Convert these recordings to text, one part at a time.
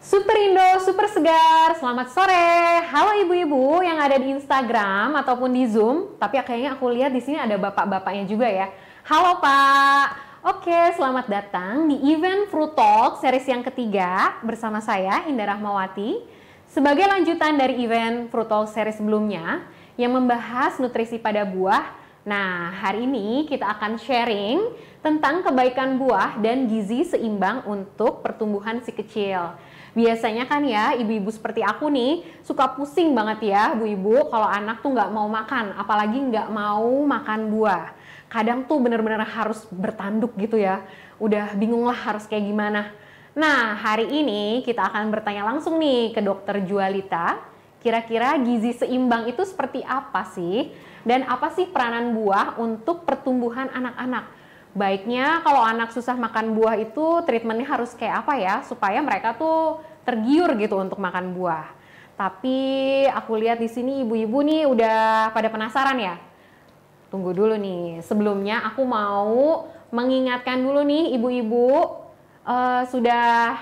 Superindo, super segar, selamat sore. Halo ibu-ibu yang ada di Instagram ataupun di Zoom. Tapi kayaknya aku lihat di sini ada bapak-bapaknya juga ya. Halo Pak. Oke, selamat datang di event Fruit Talk series yang ketiga bersama saya Indah Rahmawati. Sebagai lanjutan dari event Fruit Talk series sebelumnya yang membahas nutrisi pada buah. Nah, hari ini kita akan sharing tentang kebaikan buah dan gizi seimbang untuk pertumbuhan si kecil. Biasanya kan ya ibu-ibu seperti aku nih suka pusing banget ya bu-ibu kalau anak tuh nggak mau makan, apalagi nggak mau makan buah. Kadang tuh bener-bener harus bertanduk gitu ya, udah bingung lah harus kayak gimana. Nah, hari ini kita akan bertanya langsung nih ke Dokter Jualita, kira-kira gizi seimbang itu seperti apa sih? Dan apa sih peranan buah untuk pertumbuhan anak-anak? Baiknya kalau anak susah makan buah itu treatmentnya harus kayak apa ya supaya mereka tuh tergiur gitu untuk makan buah. Tapi aku lihat di sini ibu-ibu nih udah pada penasaran ya. Tunggu dulu nih. Sebelumnya aku mau mengingatkan dulu nih ibu-ibu sudah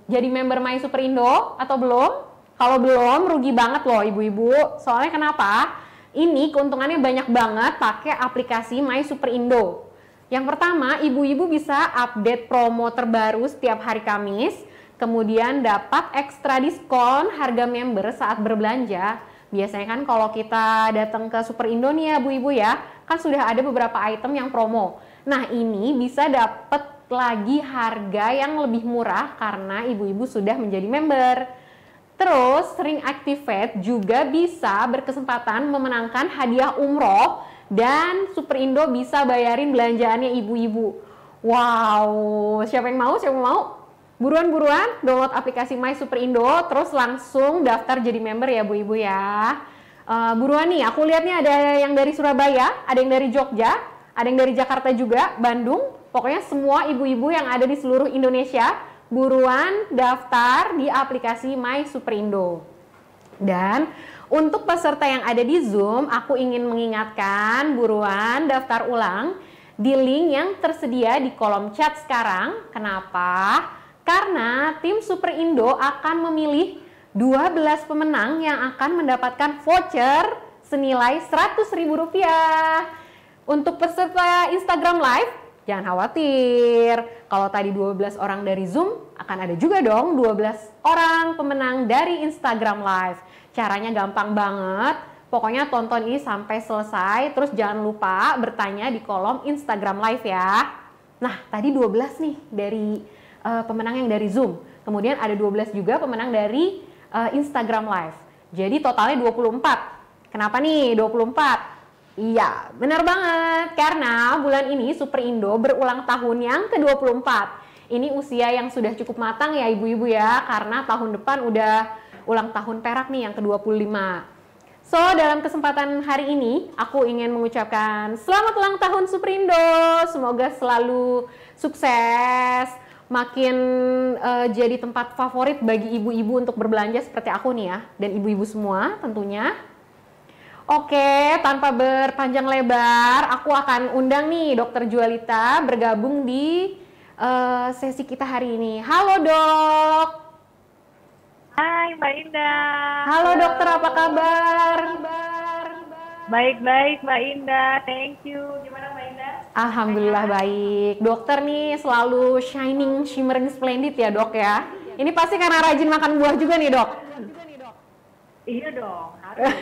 jadi member My Superindo atau belum? Kalau belum rugi banget loh ibu-ibu. Soalnya kenapa? Ini keuntungannya banyak banget pakai aplikasi My Superindo. Yang pertama, ibu-ibu bisa update promo terbaru setiap hari Kamis, kemudian dapat ekstra diskon harga member saat berbelanja. Biasanya kan kalau kita datang ke Superindo nih ya Bu-ibu ya, kan sudah ada beberapa item yang promo. Nah, ini bisa dapat lagi harga yang lebih murah karena ibu-ibu sudah menjadi member. Terus, Ring Activate juga bisa berkesempatan memenangkan hadiah umroh dan Superindo bisa bayarin belanjaannya ibu-ibu. Wow, siapa yang mau? Siapa yang mau? Buruan-buruan download aplikasi My Superindo, terus langsung daftar jadi member ya Bu Ibu ya. Buruan nih, aku lihat nih ada yang dari Surabaya, ada yang dari Jogja, ada yang dari Jakarta juga, Bandung. Pokoknya semua ibu-ibu yang ada di seluruh Indonesia, buruan daftar di aplikasi My Superindo. Dan untuk peserta yang ada di Zoom, aku ingin mengingatkan buruan daftar ulang di link yang tersedia di kolom chat sekarang. Kenapa? Karena tim Superindo akan memilih 12 pemenang yang akan mendapatkan voucher senilai Rp100.000. Untuk peserta Instagram Live, jangan khawatir. Kalau tadi 12 orang dari Zoom, akan ada juga dong 12 orang pemenang dari Instagram Live. Caranya gampang banget. Pokoknya tonton ini sampai selesai. Terus jangan lupa bertanya di kolom Instagram Live ya. Nah, tadi 12 nih dari pemenang yang dari Zoom. Kemudian ada 12 juga pemenang dari Instagram Live. Jadi totalnya 24. Kenapa nih 24? Iya, benar banget. Karena bulan ini Superindo berulang tahun yang ke-24. Ini usia yang sudah cukup matang ya ibu-ibu ya. Karena tahun depan udah ulang tahun perak nih yang ke-25. So, dalam kesempatan hari ini aku ingin mengucapkan selamat ulang tahun Superindo. Semoga selalu sukses, makin jadi tempat favorit bagi ibu-ibu untuk berbelanja seperti aku nih ya, dan ibu-ibu semua tentunya. Oke, tanpa berpanjang lebar, aku akan undang nih Dokter Jualita bergabung di sesi kita hari ini. Halo dok. Hai Mbak Indah. Halo dokter, apa kabar? Baik-baik Mbak Indah, thank you. Gimana Mbak Indah? Alhamdulillah baik. Dokter nih selalu shining, shimmering, splendid ya dok ya. Ini pasti karena rajin makan buah juga nih dok. Iya dong, harus.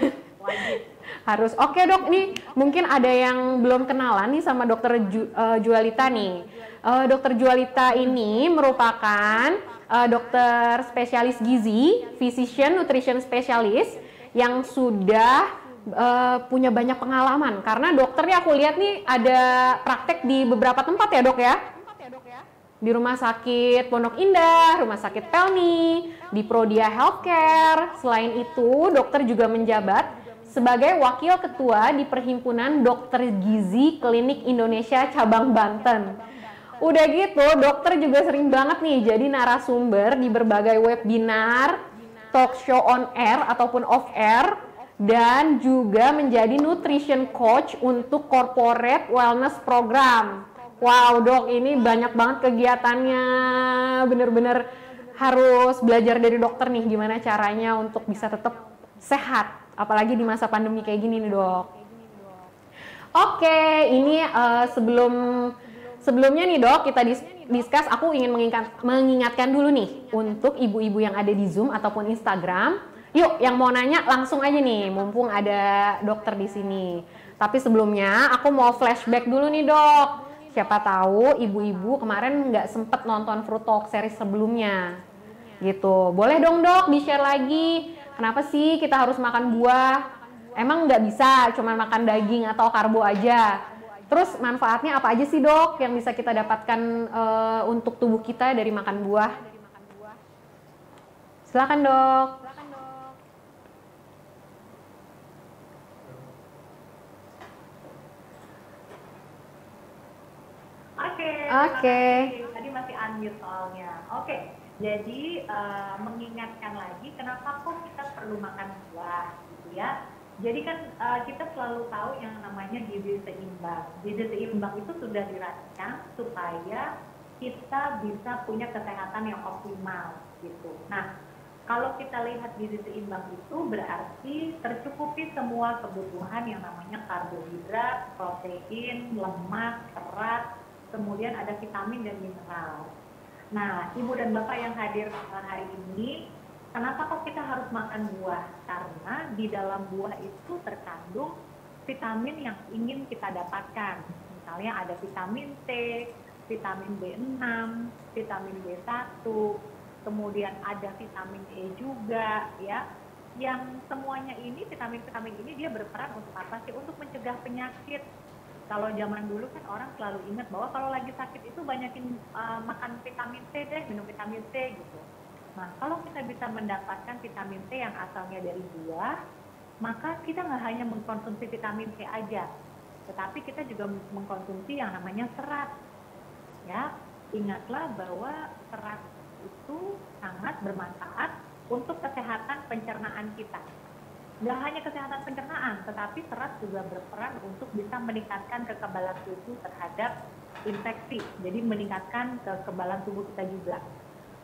Wajib. Harus. Oke dok, ini mungkin ada yang belum kenalan nih sama dokter Jualita nih. Dokter Jualita ini merupakan dokter spesialis gizi, physician nutrition specialist yang sudah punya banyak pengalaman. Karena dokternya aku lihat nih ada praktek di beberapa tempat ya dok ya. Di Rumah Sakit Pondok Indah, Rumah Sakit Pelni, di Prodia Healthcare. Selain itu, dokter juga menjabat sebagai Wakil Ketua di Perhimpunan Dokter Gizi Klinik Indonesia Cabang Banten. Udah gitu, dokter juga sering banget nih jadi narasumber di berbagai webinar, talk show on air ataupun off air, dan juga menjadi nutrition coach untuk corporate wellness program. Wow dok, ini banyak banget kegiatannya, bener-bener harus belajar dari dokter nih gimana caranya untuk bisa tetap sehat, apalagi di masa pandemi kayak gini nih dok. Oke, ini sebelumnya nih dok kita discuss, aku ingin mengingatkan dulu nih untuk ibu-ibu yang ada di Zoom ataupun Instagram. Yuk, yang mau nanya langsung aja nih, mumpung ada dokter di sini. Tapi sebelumnya aku mau flashback dulu nih dok. Siapa tahu ibu-ibu kemarin nggak sempet nonton Fruit Talk series sebelumnya. Gitu, boleh dong dok di-share lagi. Kenapa sih kita harus makan buah? Emang nggak bisa cuma makan daging atau karbo aja? Terus manfaatnya apa aja sih dok yang bisa kita dapatkan untuk tubuh kita dari makan buah? Silakan dok. Oke. Tadi masih unmute soalnya. Oke. Jadi mengingatkan lagi kenapa kok kita perlu makan buah gitu ya. Jadi kan kita selalu tahu yang namanya gizi seimbang. Gizi seimbang itu sudah dirancang supaya kita bisa punya kesehatan yang optimal gitu. Nah, kalau kita lihat gizi seimbang itu berarti tercukupi semua kebutuhan yang namanya karbohidrat, protein, lemak, serat, kemudian ada vitamin dan mineral. Nah, Ibu dan Bapak yang hadir hari ini, kenapa kok kita harus makan buah? Karena di dalam buah itu terkandung vitamin yang ingin kita dapatkan. Misalnya ada vitamin C, vitamin B6, vitamin B1, kemudian ada vitamin E juga ya. Yang semuanya ini, vitamin-vitamin ini dia berperan untuk apa sih? Untuk mencegah penyakit. Kalau zaman dulu kan orang selalu ingat bahwa kalau lagi sakit itu banyakin makan vitamin C deh, minum vitamin C gitu. Nah, kalau kita bisa mendapatkan vitamin C yang asalnya dari buah, maka kita nggak hanya mengkonsumsi vitamin C aja, tetapi kita juga mengkonsumsi yang namanya serat. Ya, ingatlah bahwa serat itu sangat bermanfaat untuk kesehatan pencernaan kita. Nggak hanya kesehatan pencernaan, tetapi serat juga berperan untuk bisa meningkatkan kekebalan tubuh terhadap infeksi. Jadi meningkatkan kekebalan tubuh kita juga.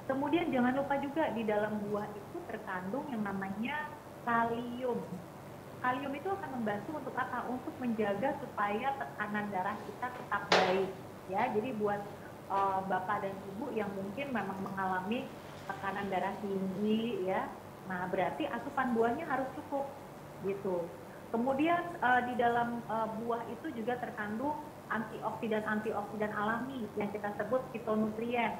Kemudian jangan lupa juga di dalam buah itu terkandung yang namanya kalium. Kalium itu akan membantu untuk apa? Untuk menjaga supaya tekanan darah kita tetap baik. Ya, jadi buat Bapak dan Ibu yang mungkin memang mengalami tekanan darah tinggi, ya. Nah, berarti asupan buahnya harus cukup, gitu. Kemudian di dalam buah itu juga terkandung antioksidan alami yang kita sebut fitonutrien.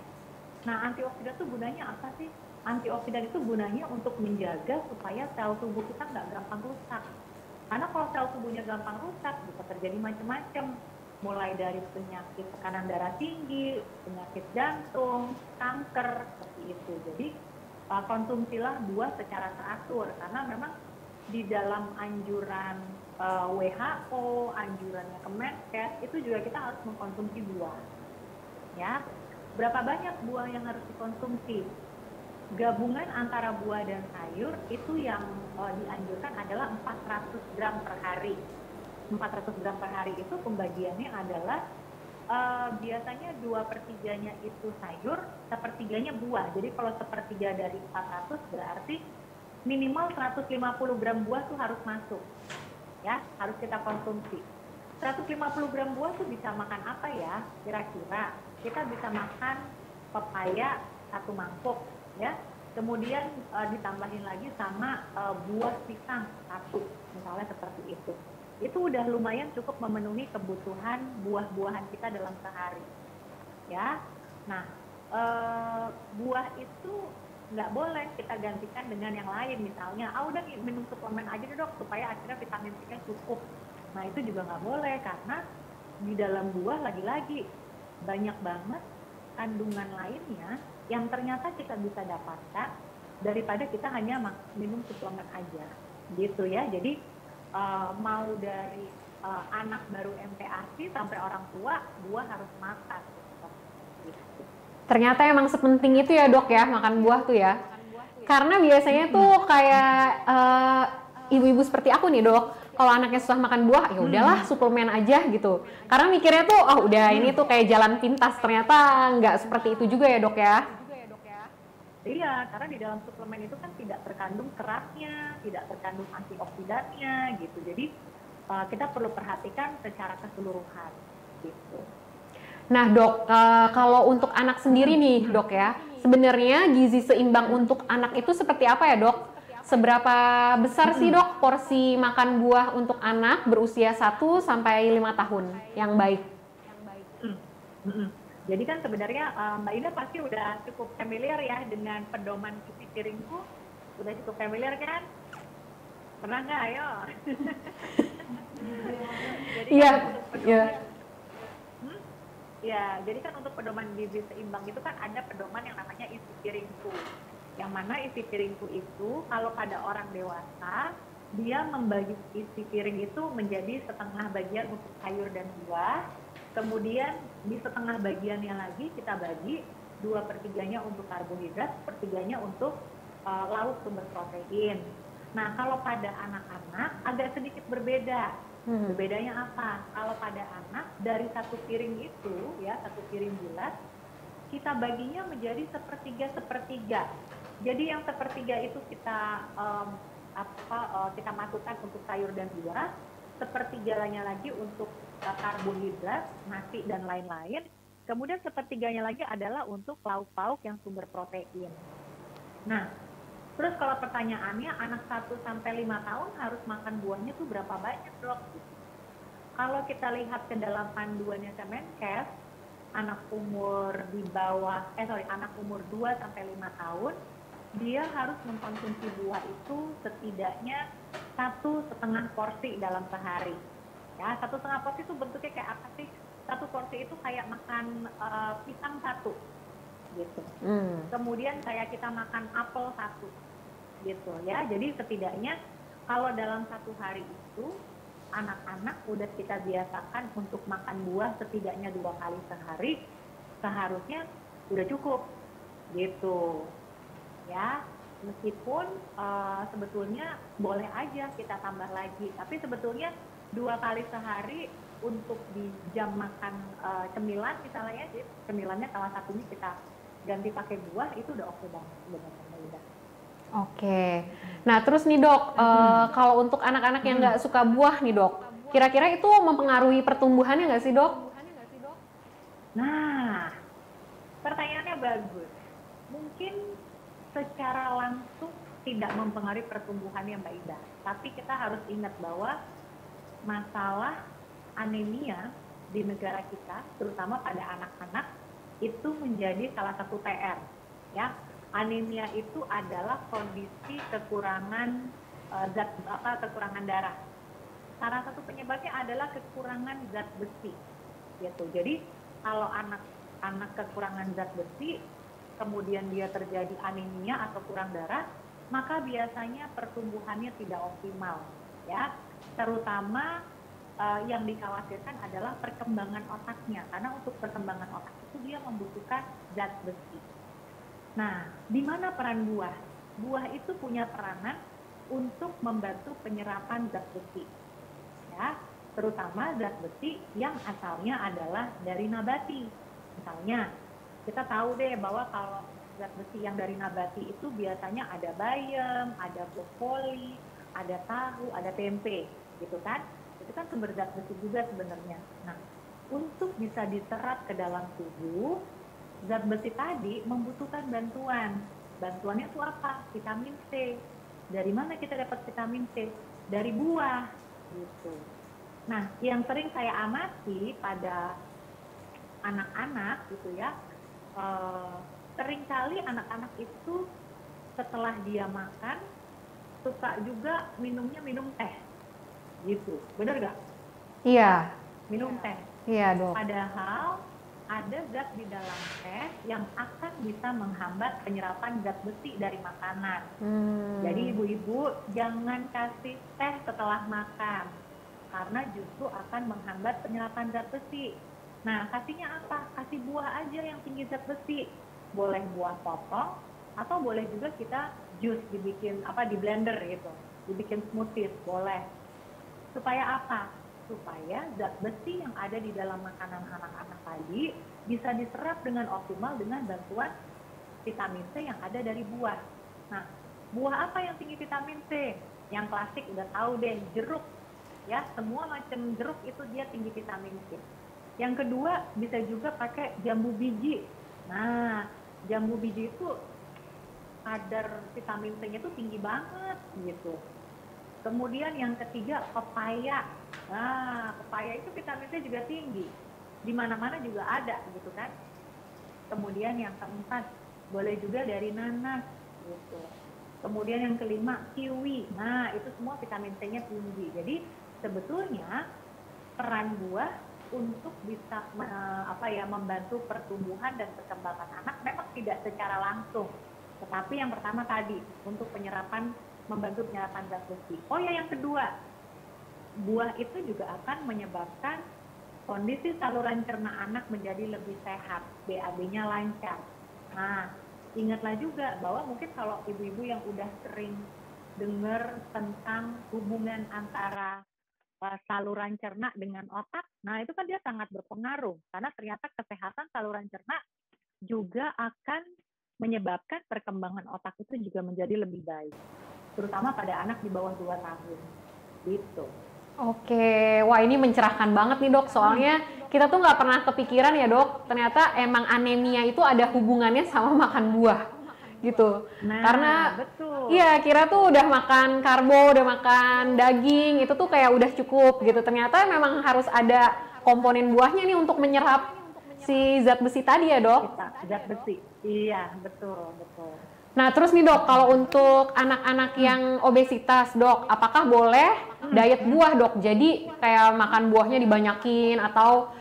Nah, antioksidan itu gunanya apa sih? Antioksidan itu gunanya untuk menjaga supaya sel tubuh kita nggak gampang rusak. Karena kalau sel tubuhnya gampang rusak, bisa terjadi macam-macam. Mulai dari penyakit tekanan darah tinggi, penyakit jantung, kanker, seperti itu. Jadi, konsumsilah buah secara teratur karena memang di dalam anjuran WHO, anjurannya Kemenkes itu juga kita harus mengkonsumsi buah. Ya, berapa banyak buah yang harus dikonsumsi? Gabungan antara buah dan sayur itu yang dianjurkan adalah 400 gram per hari. 400 gram per hari itu pembagiannya adalah biasanya 2/3-nya itu sayur, 1/3-nya buah. Jadi kalau 1/3 dari 400 berarti minimal 150 gram buah tuh harus masuk. Ya, harus kita konsumsi. 150 gram buah tuh bisa makan apa ya? Kira-kira kita bisa makan pepaya 1 mangkuk, ya. Kemudian ditambahin lagi sama buah pisang 1, misalnya seperti itu. Itu udah lumayan cukup memenuhi kebutuhan buah-buahan kita dalam sehari, ya. Nah, buah itu nggak boleh kita gantikan dengan yang lain, misalnya, udah minum suplemen aja deh dok, supaya akhirnya vitamin C-nya cukup. Nah, itu juga nggak boleh, karena di dalam buah lagi-lagi banyak banget kandungan lainnya yang ternyata kita bisa dapatkan daripada kita hanya minum suplemen aja, gitu ya. Jadi mau dari anak baru MPASI sampai orang tua, buah harus makan. Gitu. Ternyata emang sepenting itu ya dok ya, makan buah tuh ya. Karena biasanya tuh kayak ibu-ibu seperti aku nih dok, kalau anaknya susah makan buah, ya udahlah suplemen aja gitu. Karena mikirnya tuh, udah ini tuh kayak jalan pintas. Ternyata nggak seperti itu juga ya dok ya. Iya, karena di dalam suplemen itu kan tidak terkandung seratnya, tidak terkandung antioksidannya gitu. Jadi kita perlu perhatikan secara keseluruhan gitu. Nah dok, kalau untuk anak sendiri nih dok ya, sebenarnya gizi seimbang untuk anak itu seperti apa ya dok? Seberapa besar sih dok porsi makan buah untuk anak berusia 1 sampai 5 tahun yang baik? Hmm. Mm-mm. Jadi kan sebenarnya Mbak Ida pasti udah cukup familiar ya dengan pedoman isi piringku, udah cukup familiar kan? Pernah nggak? Ayo. Jadi Iya, kan untuk iya. pedoman, ya, jadi kan untuk pedoman gizi seimbang itu kan ada pedoman yang namanya isi piringku. Yang mana isi piringku itu kalau pada orang dewasa dia membagi isi piring itu menjadi setengah bagian untuk sayur dan buah, kemudian di setengah bagiannya lagi kita bagi 2/3-nya untuk karbohidrat, 1/3-nya untuk lauk sumber protein. Nah kalau pada anak-anak agak sedikit berbeda. Bedanya apa? Kalau pada anak dari satu piring itu ya, satu piring bulat kita baginya menjadi sepertiga sepertiga. Jadi yang sepertiga itu kita kita masukkan untuk sayur dan buah, sepertiganya lagi untuk karbohidrat, nasi dan lain-lain. Kemudian sepertiganya lagi adalah untuk lauk pauk yang sumber protein. Nah, terus kalau pertanyaannya anak 1 sampai 5 tahun harus makan buahnya tuh berapa banyak dok? Kalau kita lihat ke dalam panduannya Kemenkes, anak umur 2 sampai 5 tahun dia harus mengkonsumsi buah itu setidaknya 1,5 porsi dalam sehari. Ya, 1,5 porsi itu bentuknya kayak apa sih? 1 porsi itu kayak makan pisang 1 gitu. Kemudian kayak kita makan apel 1 gitu ya. Jadi setidaknya kalau dalam 1 hari itu anak-anak udah kita biasakan untuk makan buah setidaknya 2 kali sehari, seharusnya udah cukup gitu ya. Meskipun sebetulnya boleh aja kita tambah lagi, tapi sebetulnya 2 kali sehari untuk di jam makan cemilan misalnya ya, jadi cemilannya salah satunya kita ganti pakai buah, itu udah oke banget sebenarnya. Oke. Nah terus nih dok, kalau untuk anak-anak yang nggak suka buah nih dok, kira-kira itu mempengaruhi pertumbuhannya nggak sih dok? Nah, pertanyaannya bagus. Mungkin secara langsung tidak mempengaruhi pertumbuhannya Mbak Ida, tapi kita harus ingat bahwa masalah anemia di negara kita, terutama pada anak-anak, itu menjadi salah satu PR ya. Anemia itu adalah kondisi kekurangan kekurangan darah. Salah satu penyebabnya adalah kekurangan zat besi gitu. Jadi kalau anak kekurangan zat besi kemudian dia terjadi anemia atau kurang darah, maka biasanya pertumbuhannya tidak optimal ya. Terutama yang dikhawatirkan adalah perkembangan otaknya, karena untuk perkembangan otak itu dia membutuhkan zat besi. Nah, di mana peran buah? Buah itu punya peranan untuk membantu penyerapan zat besi, ya, terutama zat besi yang asalnya adalah dari nabati. Misalnya, kita tahu deh bahwa kalau zat besi yang dari nabati itu biasanya ada bayam, ada brokoli, ada tahu, ada tempe, gitu kan? Itu kan sumber zat besi juga sebenarnya. Nah, untuk bisa diserap ke dalam tubuh, zat besi tadi membutuhkan bantuan. Bantuannya itu apa? Vitamin C. Dari mana kita dapat vitamin C? Dari buah, gitu. Nah, yang sering saya amati pada anak-anak, gitu ya, seringkali anak-anak itu setelah dia makan suka juga minum teh, gitu. Bener nggak? Iya. Minum teh. Iya dok. Padahal ada zat di dalam teh yang akan bisa menghambat penyerapan zat besi dari makanan. Jadi ibu-ibu jangan kasih teh setelah makan, karena justru akan menghambat penyerapan zat besi. Nah, kasihnya apa? Kasih buah aja yang tinggi zat besi. Boleh buah potong, atau boleh juga kita jus dibikin di blender gitu, dibikin smoothies, boleh. Supaya apa? Supaya zat besi yang ada di dalam makanan anak-anak tadi bisa diserap dengan optimal dengan bantuan vitamin C yang ada dari buah. Nah, buah apa yang tinggi vitamin C? Yang klasik udah tahu deh, jeruk. Ya, semua macam jeruk itu dia tinggi vitamin C. Yang kedua, bisa juga pakai jambu biji. Nah, jambu biji itu kadar vitamin C-nya itu tinggi banget gitu. Kemudian yang ketiga, pepaya. Nah, pepaya itu vitamin C juga tinggi. Di mana-mana juga ada gitu kan. Kemudian yang keempat, boleh juga dari nanas gitu. Kemudian yang kelima, kiwi. Nah, itu semua vitamin C-nya tinggi. Jadi sebetulnya peran buah untuk bisa membantu pertumbuhan dan perkembangan anak memang tidak secara langsung. Tetapi yang pertama tadi, untuk membantu penyerapan zat besi. Oh ya, yang kedua, buah itu juga akan menyebabkan kondisi saluran cerna anak menjadi lebih sehat, BAB-nya lancar. Nah, ingatlah juga bahwa mungkin kalau ibu-ibu yang udah sering dengar tentang hubungan antara saluran cerna dengan otak, nah itu kan dia sangat berpengaruh, karena ternyata kesehatan saluran cerna juga akan menyebabkan perkembangan otak itu juga menjadi lebih baik, terutama pada anak di bawah 2 tahun. Gitu. Oke, wah ini mencerahkan banget nih dok, soalnya kita tuh nggak pernah kepikiran ya dok, ternyata emang anemia itu ada hubungannya sama makan buah gitu. Nah, karena betul. iya kira tuh udah makan karbo, udah makan daging, itu tuh kayak udah cukup gitu, ternyata memang harus ada komponen buahnya nih untuk menyerap si zat besi tadi ya dok? Zat besi, iya betul. Nah, terus nih dok, kalau untuk anak-anak yang obesitas dok, apakah boleh diet buah dok? Jadi kayak makan buahnya dibanyakin atau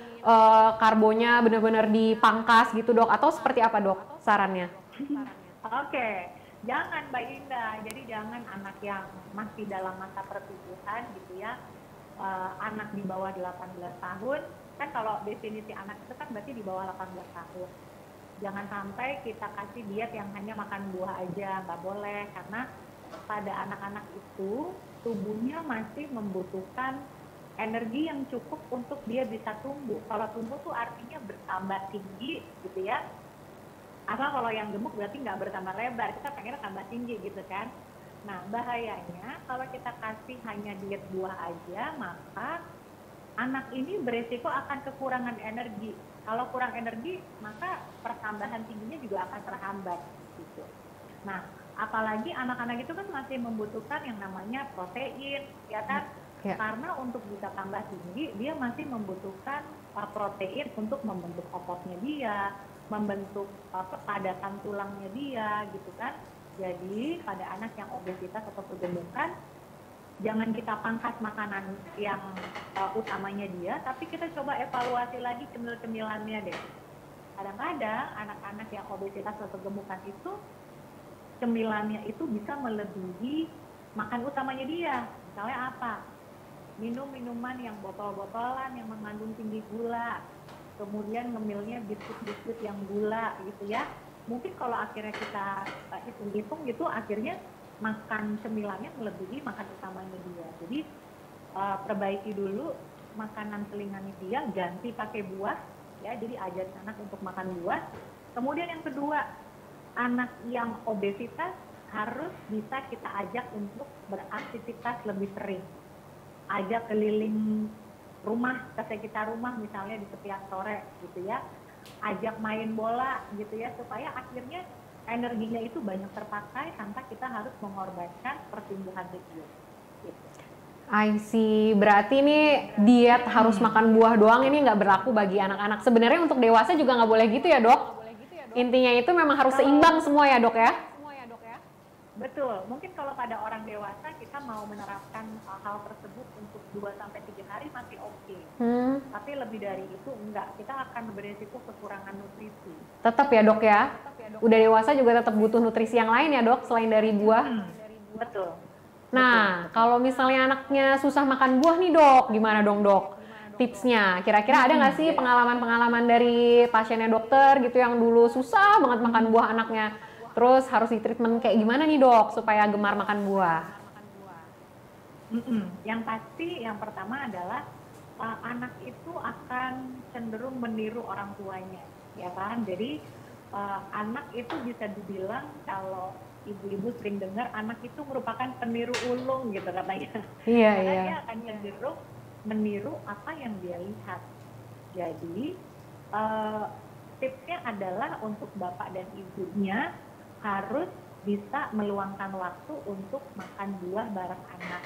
karbonya benar-benar dipangkas gitu dok? Atau seperti apa dok sarannya? Oke, jangan Mbak Indah. Jadi jangan anak yang masih dalam masa pertumbuhan gitu ya, anak di bawah 18 tahun. Kan kalau definisi anak itu kan berarti di bawah 18 tahun. Jangan sampai kita kasih diet yang hanya makan buah aja, nggak boleh, karena pada anak-anak itu tubuhnya masih membutuhkan energi yang cukup untuk dia bisa tumbuh. Kalau tumbuh tuh artinya bertambah tinggi gitu ya. Apa kalau yang gemuk berarti nggak bertambah lebar, kita pengennya tambah tinggi gitu kan. Nah, bahayanya kalau kita kasih hanya diet buah aja, maka anak ini beresiko akan kekurangan energi. Kalau kurang energi, maka pertambahan tingginya juga akan terhambat gitu. Nah, apalagi anak-anak itu kan masih membutuhkan yang namanya protein, ya kan? Ya. Karena untuk bisa tambah tinggi, dia masih membutuhkan protein untuk membentuk ototnya dia, membentuk kepadatan tulangnya dia, gitu kan? Jadi pada anak yang obesitas atau kegemukan, jangan kita pangkas makanan yang utamanya dia, tapi kita coba evaluasi lagi cemil-cemilannya deh. Kadang-kadang anak-anak yang obesitas atau kegemukan itu, cemilannya itu bisa melebihi makan utamanya dia. Misalnya apa? Minum minuman yang botol-botolan yang mengandung tinggi gula, kemudian ngemilnya biskuit-biskuit yang gula gitu ya. Mungkin kalau akhirnya kita hitung-hitung gitu, akhirnya makan cemilannya melebihi makan utamanya dia. Jadi perbaiki dulu makanan selingannya dia, ganti pakai buah ya. Jadi ajar anak untuk makan buah. Kemudian yang kedua, anak yang obesitas harus bisa kita ajak untuk beraktivitas lebih sering. Ajak keliling rumah, ke sekitar rumah misalnya di setiap sore gitu ya. Ajak main bola gitu ya, supaya akhirnya energinya itu banyak terpakai tanpa kita harus mengorbankan pertumbuhan dia. Gitu. I see. Berarti nih diet harus makan buah doang ini nggak berlaku bagi anak-anak. Sebenarnya untuk dewasa juga nggak boleh gitu ya dok? Intinya itu memang harus seimbang semua ya dok ya? Betul. Mungkin kalau pada orang dewasa kita mau menerapkan hal tersebut untuk 2-3 hari masih oke. Tapi lebih dari itu enggak. Kita akan beresiko kekurangan nutrisi. Tetap ya dok ya? Udah dewasa juga tetap butuh nutrisi yang lain ya dok, selain dari buah? Betul. Nah, kalau misalnya anaknya susah makan buah nih dok, gimana dong dok? Tipsnya, kira-kira ada nggak sih pengalaman-pengalaman dari pasiennya dokter gitu yang dulu susah banget makan buah anaknya? Terus harus di treatment kayak gimana nih dok supaya gemar makan buah? Yang pasti yang pertama adalah anak itu akan cenderung meniru orang tuanya, ya kan? Jadi anak itu bisa dibilang kalau ibu-ibu sering dengar anak itu merupakan peniru ulung gitu katanya. Iya, Karena iya. dia akan cenderung meniru apa yang dia lihat. Jadi tipsnya adalah untuk bapak dan ibunya harus bisa meluangkan waktu untuk makan buah bareng anak.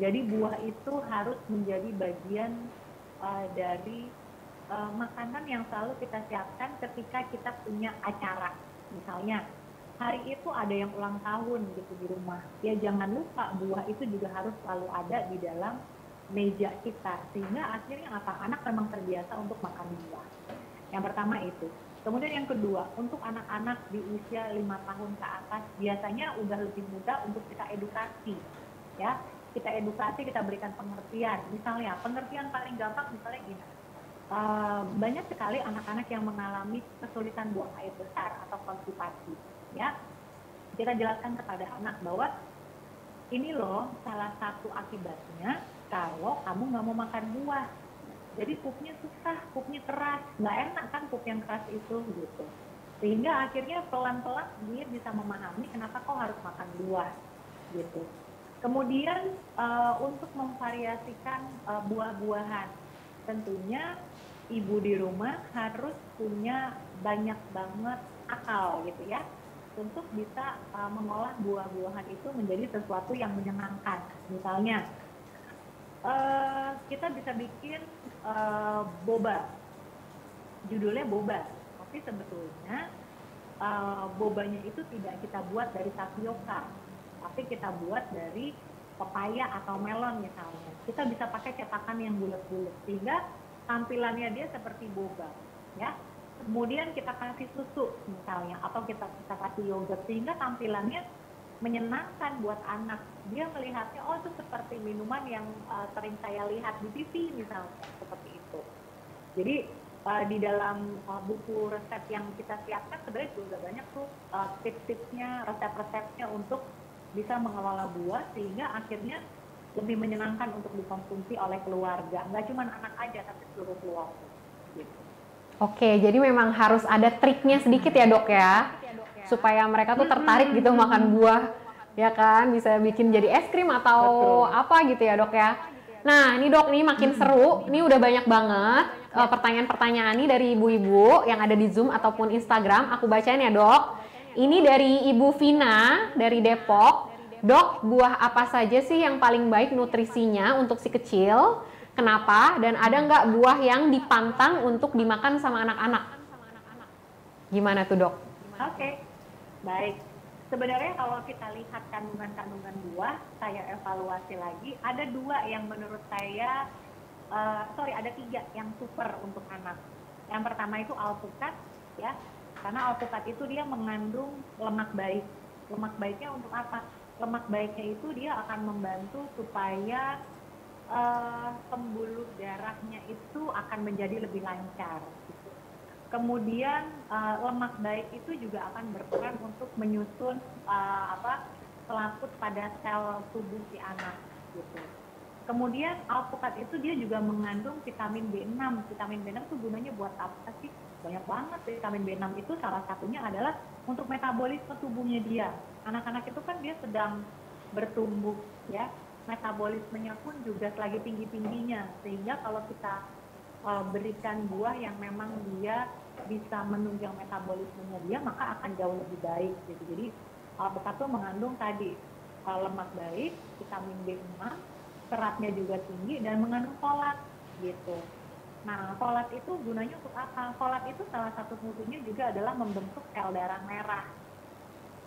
Jadi buah itu harus menjadi bagian dari makanan yang selalu kita siapkan ketika kita punya acara. Misalnya hari itu ada yang ulang tahun gitu di rumah, ya jangan lupa buah itu juga harus selalu ada di dalam meja kita, sehingga akhirnya apa, anak memang terbiasa untuk makan buah. Yang pertama itu. Kemudian yang kedua, untuk anak-anak di usia 5 tahun ke atas biasanya udah lebih mudah untuk kita edukasi, ya. Kita edukasi, kita berikan pengertian. Misalnya pengertian paling gampang misalnya gini, banyak sekali anak-anak yang mengalami kesulitan buang air besar atau konstipasi, ya. Kita jelaskan kepada anak bahwa ini loh salah satu akibatnya kalau kamu nggak mau makan buah. Jadi pupnya susah, pupnya keras, nggak enak kan pup yang keras itu gitu. Sehingga akhirnya pelan-pelan dia bisa memahami kenapa kau harus makan buah gitu. Kemudian untuk memvariasikan buah-buahan, tentunya ibu di rumah harus punya banyak banget akal gitu ya, untuk bisa mengolah buah-buahan itu menjadi sesuatu yang menyenangkan. Misalnya kita bisa bikin boba, judulnya boba, tapi sebetulnya bobanya itu tidak kita buat dari tapioka, tapi kita buat dari pepaya atau melon misalnya. Kita bisa pakai cetakan yang bulat-bulat sehingga tampilannya dia seperti boba, ya. Kemudian kita kasih susu misalnya, atau kita kasih yogurt sehingga tampilannya menyenangkan buat anak. Dia melihatnya, oh itu seperti minuman yang sering saya lihat di TV misalnya, seperti itu. Jadi di dalam buku resep yang kita siapkan sebenarnya juga banyak tuh tips-tipsnya, resep-resepnya untuk bisa mengelola buah sehingga akhirnya lebih menyenangkan untuk dikonsumsi oleh keluarga. Nggak cuma anak aja, tapi seluruh keluarga. Gitu. Oke, jadi memang harus ada triknya sedikit ya dok ya, supaya mereka tuh tertarik gitu makan buah, ya kan, bisa bikin jadi es krim atau apa gitu ya dok ya. Nah ini dok, ini makin seru, ini udah banyak banget pertanyaan-pertanyaan nih dari ibu-ibu yang ada di Zoom ataupun Instagram, aku bacain ya dok. Ini dari Ibu Vina dari Depok. Dok, buah apa saja sih yang paling baik nutrisinya untuk si kecil? Kenapa? Dan ada nggak buah yang dipantang untuk dimakan sama anak-anak? Gimana tuh dok? Oke, baik. Sebenarnya kalau kita lihat kandungan-kandungan buah, saya evaluasi lagi, ada dua yang menurut saya, ada tiga yang super untuk anak. Yang pertama itu alpukat, ya, karena alpukat itu dia mengandung lemak baik. Lemak baiknya untuk apa? Lemak baiknya itu dia akan membantu supaya pembuluh darahnya itu akan menjadi lebih lancar. Gitu. Kemudian lemak baik itu juga akan berperan untuk menyusun selaput pada sel tubuh si anak. Gitu. Kemudian alpukat itu dia juga mengandung vitamin B6. Vitamin B6 itu gunanya buat apa sih? Banyak banget. Vitamin B6 itu salah satunya adalah untuk metabolisme tubuhnya dia. Anak-anak itu kan dia sedang bertumbuh, ya. Metabolismenya pun juga lagi tinggi-tingginya, sehingga kalau kita berikan buah yang memang dia bisa menunjang metabolismenya dia, maka akan jauh lebih baik gitu. Jadi alpukat itu mengandung tadi lemak baik, vitamin B6, seratnya juga tinggi dan mengandung folat gitu. Nah, folat itu gunanya untuk apa? Folat itu salah satu fungsinya juga adalah membentuk sel darah merah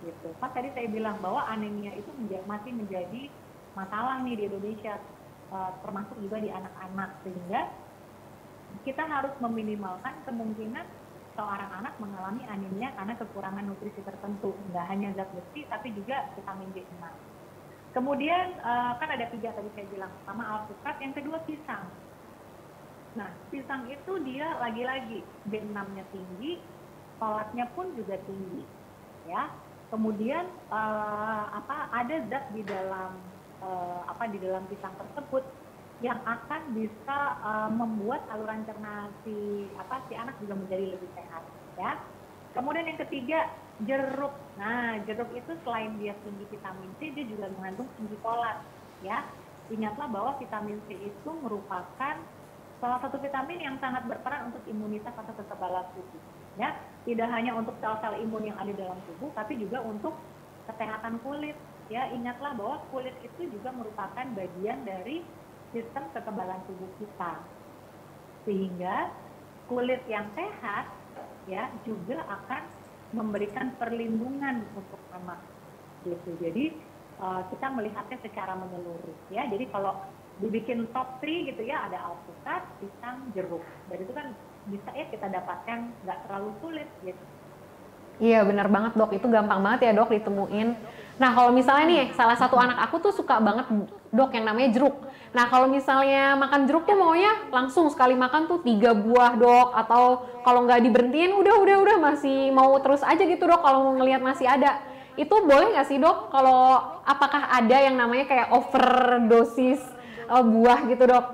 gitu. Kan tadi saya bilang bahwa anemia itu masih menjadi masalah nih di Indonesia, termasuk juga di anak-anak, sehingga kita harus meminimalkan kemungkinan seorang anak mengalami anemia karena kekurangan nutrisi tertentu, nggak hanya zat besi tapi juga vitamin B6. Kemudian kan ada tiga tadi saya bilang, pertama alpukat, yang kedua pisang. Nah, pisang itu dia lagi-lagi B6-nya tinggi, folatnya pun juga tinggi, ya. Kemudian ada zat di dalam di dalam pisang tersebut yang akan bisa membuat saluran cerna si anak juga menjadi lebih sehat, ya. Kemudian yang ketiga, jeruk. Nah, jeruk itu selain dia tinggi vitamin C, dia juga mengandung tinggi folat, ya. Ingatlah bahwa vitamin C itu merupakan salah satu vitamin yang sangat berperan untuk imunitas atau kekebalan tubuh, ya. Tidak hanya untuk sel-sel imun yang ada dalam tubuh, tapi juga untuk kesehatan kulit, ya. Ingatlah bahwa kulit itu juga merupakan bagian dari sistem kekebalan tubuh kita, sehingga kulit yang sehat ya juga akan memberikan perlindungan untuk anak gitu. Jadi kita melihatnya secara menyeluruh ya. Jadi kalau dibikin top 3 gitu ya, ada alpukat, pisang, jeruk. Dan itu kan bisa ya kita dapatkan nggak terlalu sulit gitu. Iya benar banget dok, itu gampang banget ya dok ditemuin. Nah kalau misalnya nih, salah satu anak aku tuh suka banget dok yang namanya jeruk. Nah kalau misalnya makan jeruk tuh maunya langsung sekali makan tuh 3 buah dok, atau kalau nggak diberhentiin udah masih mau terus aja gitu dok kalau mau ngelihat masih ada. Itu boleh nggak sih dok? Kalau apakah ada yang namanya kayak overdosis buah gitu dok?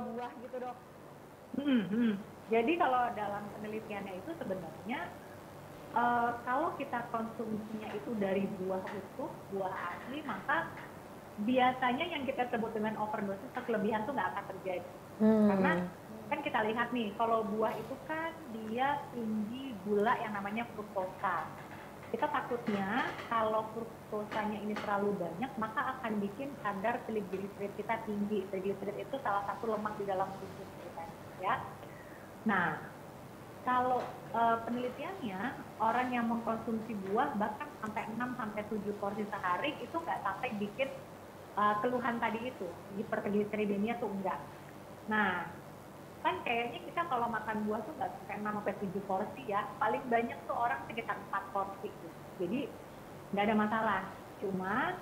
Jadi kalau dalam penelitiannya itu sebenarnya kalau kita konsumsinya itu dari buah utuh, buah asli, maka biasanya yang kita sebut dengan overdosis atau kelebihan tuh nggak akan terjadi. Karena kan kita lihat nih, kalau buah itu kan dia tinggi gula yang namanya fruktosa. Kita takutnya kalau fruktosanya ini terlalu banyak, maka akan bikin kadar trigliserid kita tinggi. Trigliserid itu salah satu lemak di dalam tubuh kita, ya. Nah, kalau penelitiannya orang yang mengkonsumsi buah bahkan sampai 6-7 porsi sehari itu nggak sampai bikin keluhan tadi itu, hipertrigliseridemia tuh enggak. Nah, kan kayaknya kita kalau makan buah tuh nggak sampai 6-7 porsi ya, paling banyak tuh orang sekitar 4 porsi gitu. Jadi nggak ada masalah. Cuma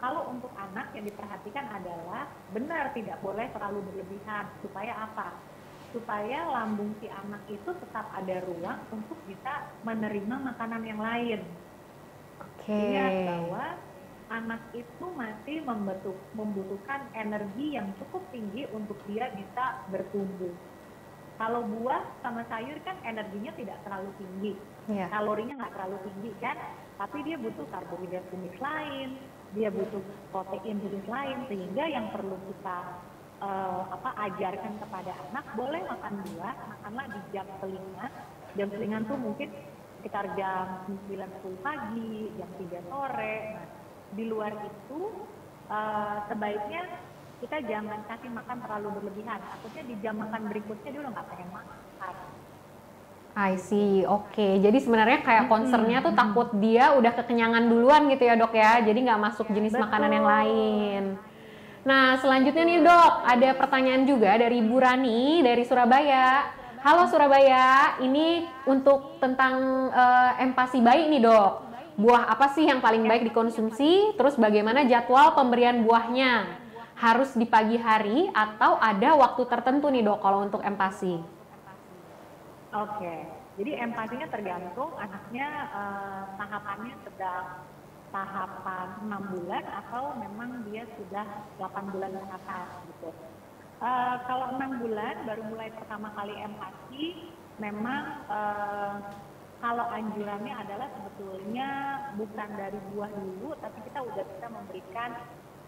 kalau untuk anak yang diperhatikan adalah benar tidak boleh terlalu berlebihan. Supaya apa? Supaya lambung si anak itu tetap ada ruang untuk bisa menerima makanan yang lain. Ingat bahwa anak itu masih membutuhkan energi yang cukup tinggi untuk dia bisa bertumbuh. Kalau buah sama sayur kan energinya tidak terlalu tinggi, kalorinya nggak terlalu tinggi kan, tapi dia butuh karbohidrat jenis lain, dia butuh protein jenis lain, sehingga yang perlu kita ajarkan kepada anak, boleh makan buah, makanlah di jam selingan. Jam selingan tuh mungkin sekitar jam 9 pagi, jam 3 sore. Nah, di luar itu sebaiknya kita jangan kasih makan terlalu berlebihan. Takutnya di jam makan berikutnya dia udah nggak pengen makan. I see, oke. Jadi sebenarnya kayak concernnya tuh takut dia udah kekenyangan duluan gitu ya dok ya. Jadi nggak masuk jenis makanan yang lain. Nah selanjutnya nih dok, ada pertanyaan juga dari Ibu Rani dari Surabaya. Halo Surabaya, ini untuk tentang empasi bayi nih dok. Buah apa sih yang paling baik dikonsumsi? Terus bagaimana jadwal pemberian buahnya? Harus di pagi hari atau ada waktu tertentu nih dok kalau untuk empasi? Oke, jadi empatinya tergantung anaknya tahapannya sedang tahapan 6 bulan atau memang dia sudah 8 bulan ke atas gitu. Kalau 6 bulan baru mulai pertama kali empati, memang kalau anjurannya adalah sebetulnya bukan dari buah dulu, tapi kita udah bisa memberikan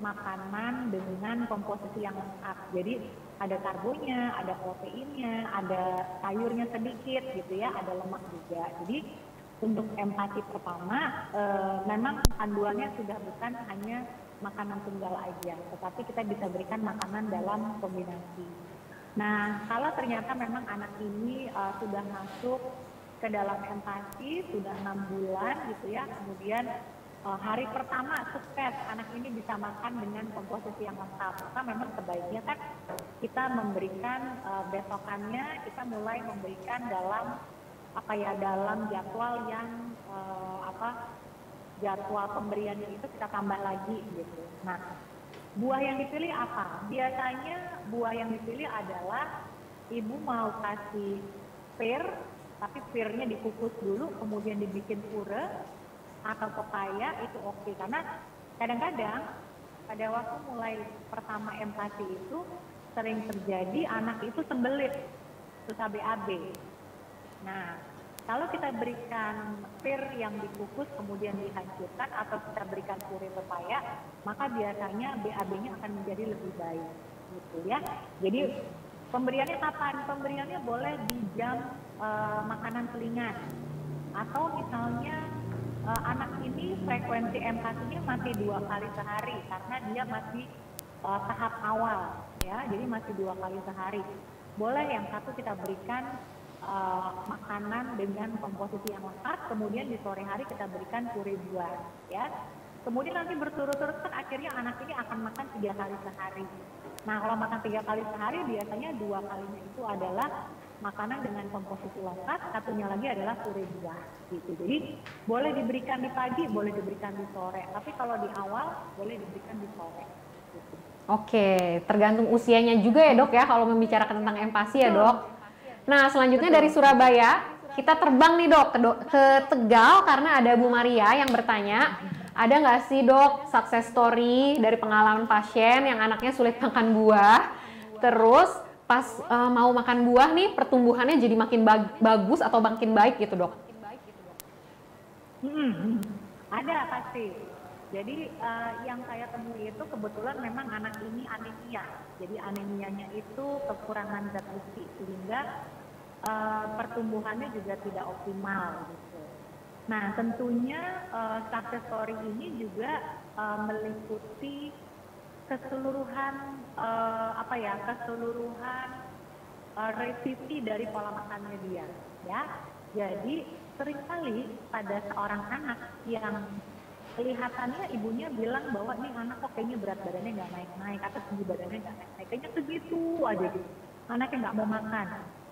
makanan dengan komposisi yang lengkap. Jadi ada karbonya, ada proteinnya, ada sayurnya sedikit gitu ya, ada lemak juga. Jadi untuk empati pertama memang panduannya sudah bukan hanya makanan tunggal aja, tetapi kita bisa berikan makanan dalam kombinasi. Nah, kalau ternyata memang anak ini sudah masuk ke dalam empati, sudah 6 bulan gitu ya, kemudian hari pertama sukses, anak ini bisa makan dengan komposisi yang lengkap, maka memang sebaiknya kan kita memberikan besokannya, kita mulai memberikan dalam dalam jadwal yang jadwal pemberiannya itu kita tambah lagi gitu. Nah, buah yang dipilih apa? Biasanya buah yang dipilih adalah ibu mau kasih pir, tapi pirnya dikukus dulu, kemudian dibikin puree, atau pepaya itu oke. Karena kadang-kadang pada waktu mulai pertama empati itu sering terjadi anak itu sembelit, susah BAB. Nah, Kalau kita berikan pir yang dikukus kemudian dihancurkan atau kita berikan puree pepaya, maka biasanya BAB-nya akan menjadi lebih baik, gitu ya. Jadi pemberiannya kapan? Pemberiannya boleh di jam makanan selingan, atau misalnya anak ini frekuensi empatinya masih 2 kali sehari karena dia masih tahap awal, ya. Jadi masih 2 kali sehari. Boleh yang satu kita berikan makanan dengan komposisi yang lengkap, kemudian di sore hari kita berikan puree buah, ya. Kemudian nanti berturut-turut kan akhirnya anak ini akan makan 3 kali sehari. Nah, kalau makan 3 kali sehari biasanya 2 kalinya itu adalah makanan dengan komposisi lengkap, satunya lagi adalah puree buah, gitu. Jadi boleh diberikan di pagi, boleh diberikan di sore, tapi kalau di awal boleh diberikan di sore. Gitu. Oke, tergantung usianya juga ya dok ya kalau membicarakan tentang empati ya dok. Nah, selanjutnya dari Surabaya, kita terbang nih dok ke Tegal karena ada Bu Maria yang bertanya, ada nggak sih dok success story dari pengalaman pasien yang anaknya sulit makan buah, terus pas mau makan buah nih pertumbuhannya jadi makin bagus atau makin baik gitu dok? Ada pasti. Jadi yang saya temui itu kebetulan memang anak ini anemia. Jadi anemianya itu kekurangan zat besi sehingga pertumbuhannya juga tidak optimal gitu. Nah tentunya success story ini juga meliputi keseluruhan keseluruhan revisi dari pola makannya dia, ya. Jadi seringkali pada seorang anak yang kelihatannya ibunya bilang bahwa nih anak kok kayaknya berat badannya nggak naik-naik atau tinggi badannya nggak naik-naik, kayaknya segitu aja gitu, anaknya nggak mau makan.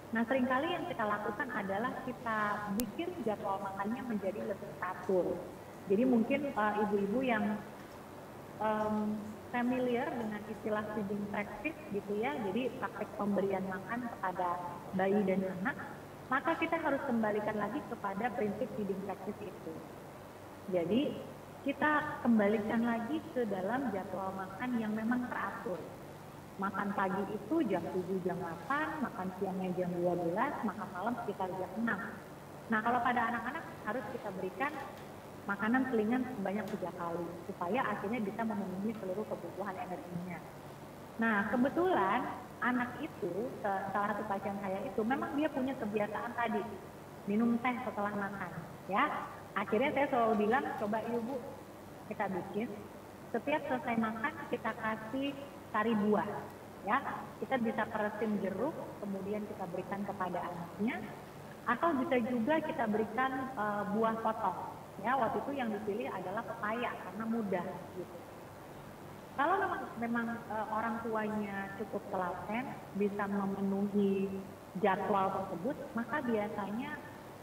Nah seringkali yang kita lakukan adalah kita bikin jadwal makannya menjadi lebih teratur. Jadi mungkin ibu-ibu yang familiar dengan istilah feeding practice gitu ya, jadi praktek pemberian makan kepada bayi dan anak, maka kita harus kembalikan lagi kepada prinsip feeding practice itu. Jadi kita kembalikan lagi ke dalam jadwal makan yang memang teratur. Makan pagi itu jam 7, jam 8, makan siangnya jam 12, makan malam sekitar jam 6. Nah kalau pada anak-anak harus kita berikan makanan selingan sebanyak 3 kali, supaya akhirnya bisa memenuhi seluruh kebutuhan energinya. Nah kebetulan anak itu, salah satu pasien saya itu, memang dia punya kebiasaan tadi, minum teh setelah makan, ya. Akhirnya saya selalu bilang, coba ibu kita bikin, setiap selesai makan kita kasih sari buah, ya. Kita bisa peresin jeruk, kemudian kita berikan kepada anaknya, atau bisa juga kita berikan buah potong, ya. Waktu itu yang dipilih adalah pepaya karena mudah, gitu. Kalau memang orang tuanya cukup telaten, bisa memenuhi jadwal tersebut, maka biasanya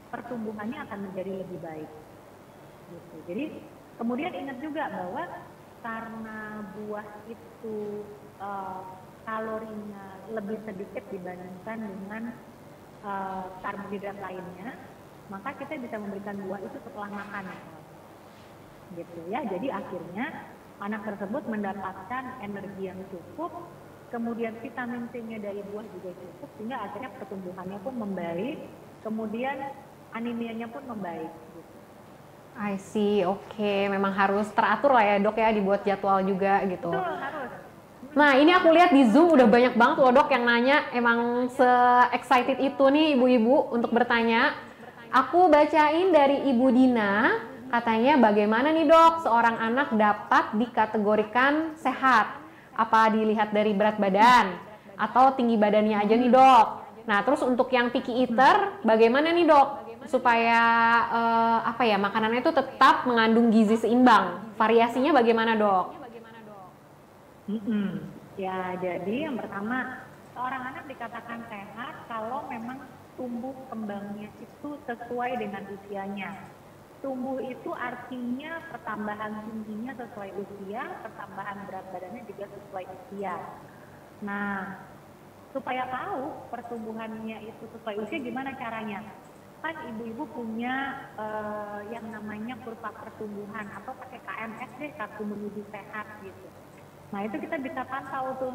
pertumbuhannya akan menjadi lebih baik. Gitu. Jadi kemudian ingat juga bahwa karena buah itu kalorinya lebih sedikit dibandingkan dengan karbohidrat lainnya, maka kita bisa memberikan buah itu setelah makan. Gitu ya. Jadi akhirnya anak tersebut mendapatkan energi yang cukup, kemudian vitamin C-nya dari buah juga cukup, sehingga akhirnya pertumbuhannya pun membaik, kemudian anemianya pun membaik. Gitu. I see, oke. Memang harus teratur lah ya dok ya, dibuat jadwal juga gitu. Betul, harus. Nah ini aku lihat di Zoom udah banyak banget loh dok yang nanya, emang se-excited itu nih ibu-ibu untuk bertanya. Aku bacain dari Ibu Dina, katanya bagaimana nih dok seorang anak dapat dikategorikan sehat? Apa dilihat dari berat badan atau tinggi badannya aja nih dok? Nah terus untuk yang picky eater bagaimana nih dok? Supaya makanannya itu tetap mengandung gizi seimbang. Variasinya bagaimana dok? Ya jadi yang pertama, seorang anak dikatakan sehat kalau memang tumbuh kembangnya itu sesuai dengan usianya. Tumbuh itu artinya pertambahan tingginya sesuai usia, pertambahan berat badannya juga sesuai usia. Nah, supaya tahu pertumbuhannya itu sesuai usia gimana caranya? Kan ibu-ibu punya yang namanya kurva pertumbuhan atau pakai KMS deh, kartu menuju sehat gitu. Nah itu kita bisa pantau tuh,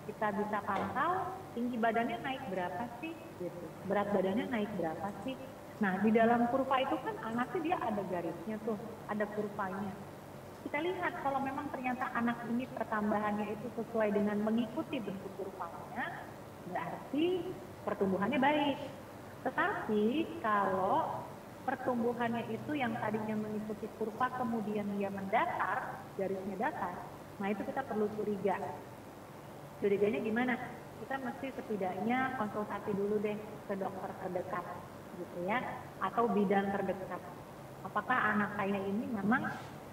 kita bisa pantau tinggi badannya naik berapa sih, gitu. Berat badannya naik berapa sih. Nah, di dalam kurva itu kan anaknya dia ada garisnya tuh, ada kurvanya. Kita lihat kalau memang ternyata anak ini pertambahannya itu sesuai dengan mengikuti bentuk kurvanya, berarti pertumbuhannya baik. Tetapi kalau pertumbuhannya itu yang tadinya mengikuti kurva kemudian dia mendatar, garisnya datar, nah itu kita perlu curiga. Curiganya gimana? Kita mesti setidaknya konsultasi dulu deh ke dokter terdekat gitu ya, atau bidan terdekat. Apakah anak saya ini memang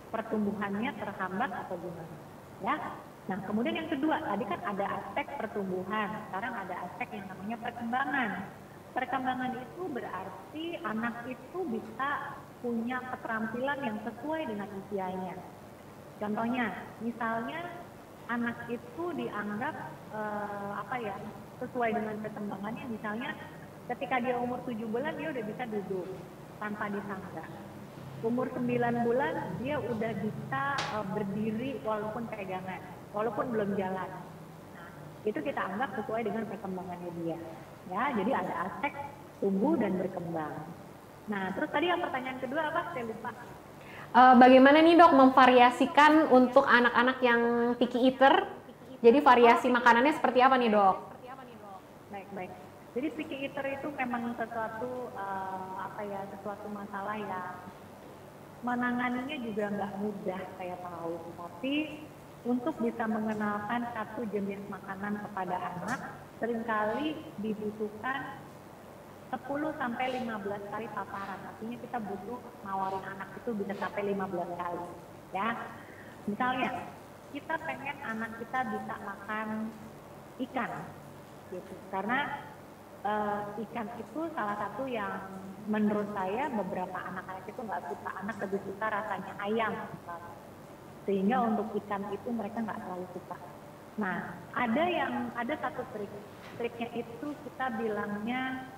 pertumbuhannya terhambat atau gimana? Ya. Nah, kemudian yang kedua, tadi kan ada aspek pertumbuhan, sekarang ada aspek yang namanya perkembangan. Perkembangan itu berarti anak itu bisa punya keterampilan yang sesuai dengan usianya. Contohnya, misalnya anak itu dianggap sesuai dengan perkembangannya, misalnya ketika dia umur 7 bulan dia udah bisa duduk tanpa disangga. Umur 9 bulan dia udah bisa berdiri walaupun pegangan, walaupun belum jalan. Nah, itu kita anggap sesuai dengan perkembangannya dia. Ya, jadi ada aspek tumbuh dan berkembang. Nah, terus tadi yang pertanyaan kedua apa? Saya lupa. Bagaimana nih dok memvariasikan untuk anak-anak yang picky eater? Jadi variasi makanannya seperti apa nih dok? Baik. Jadi picky eater itu memang sesuatu sesuatu masalah yang menanganinya juga nggak mudah, saya tahu. Tapi untuk bisa mengenalkan satu jenis makanan kepada anak, seringkali dibutuhkan 10 sampai 15 kali paparan. Artinya kita butuh nawarin anak itu bisa sampai 15 kali. Ya, misalnya kita pengen anak kita bisa makan ikan, gitu. Karena ikan itu salah satu yang menurut saya beberapa anak-anak itu nggak suka, anak lebih suka rasanya ayam, sehingga untuk ikan itu mereka nggak terlalu suka. Nah, ada satu triknya itu kita bilangnya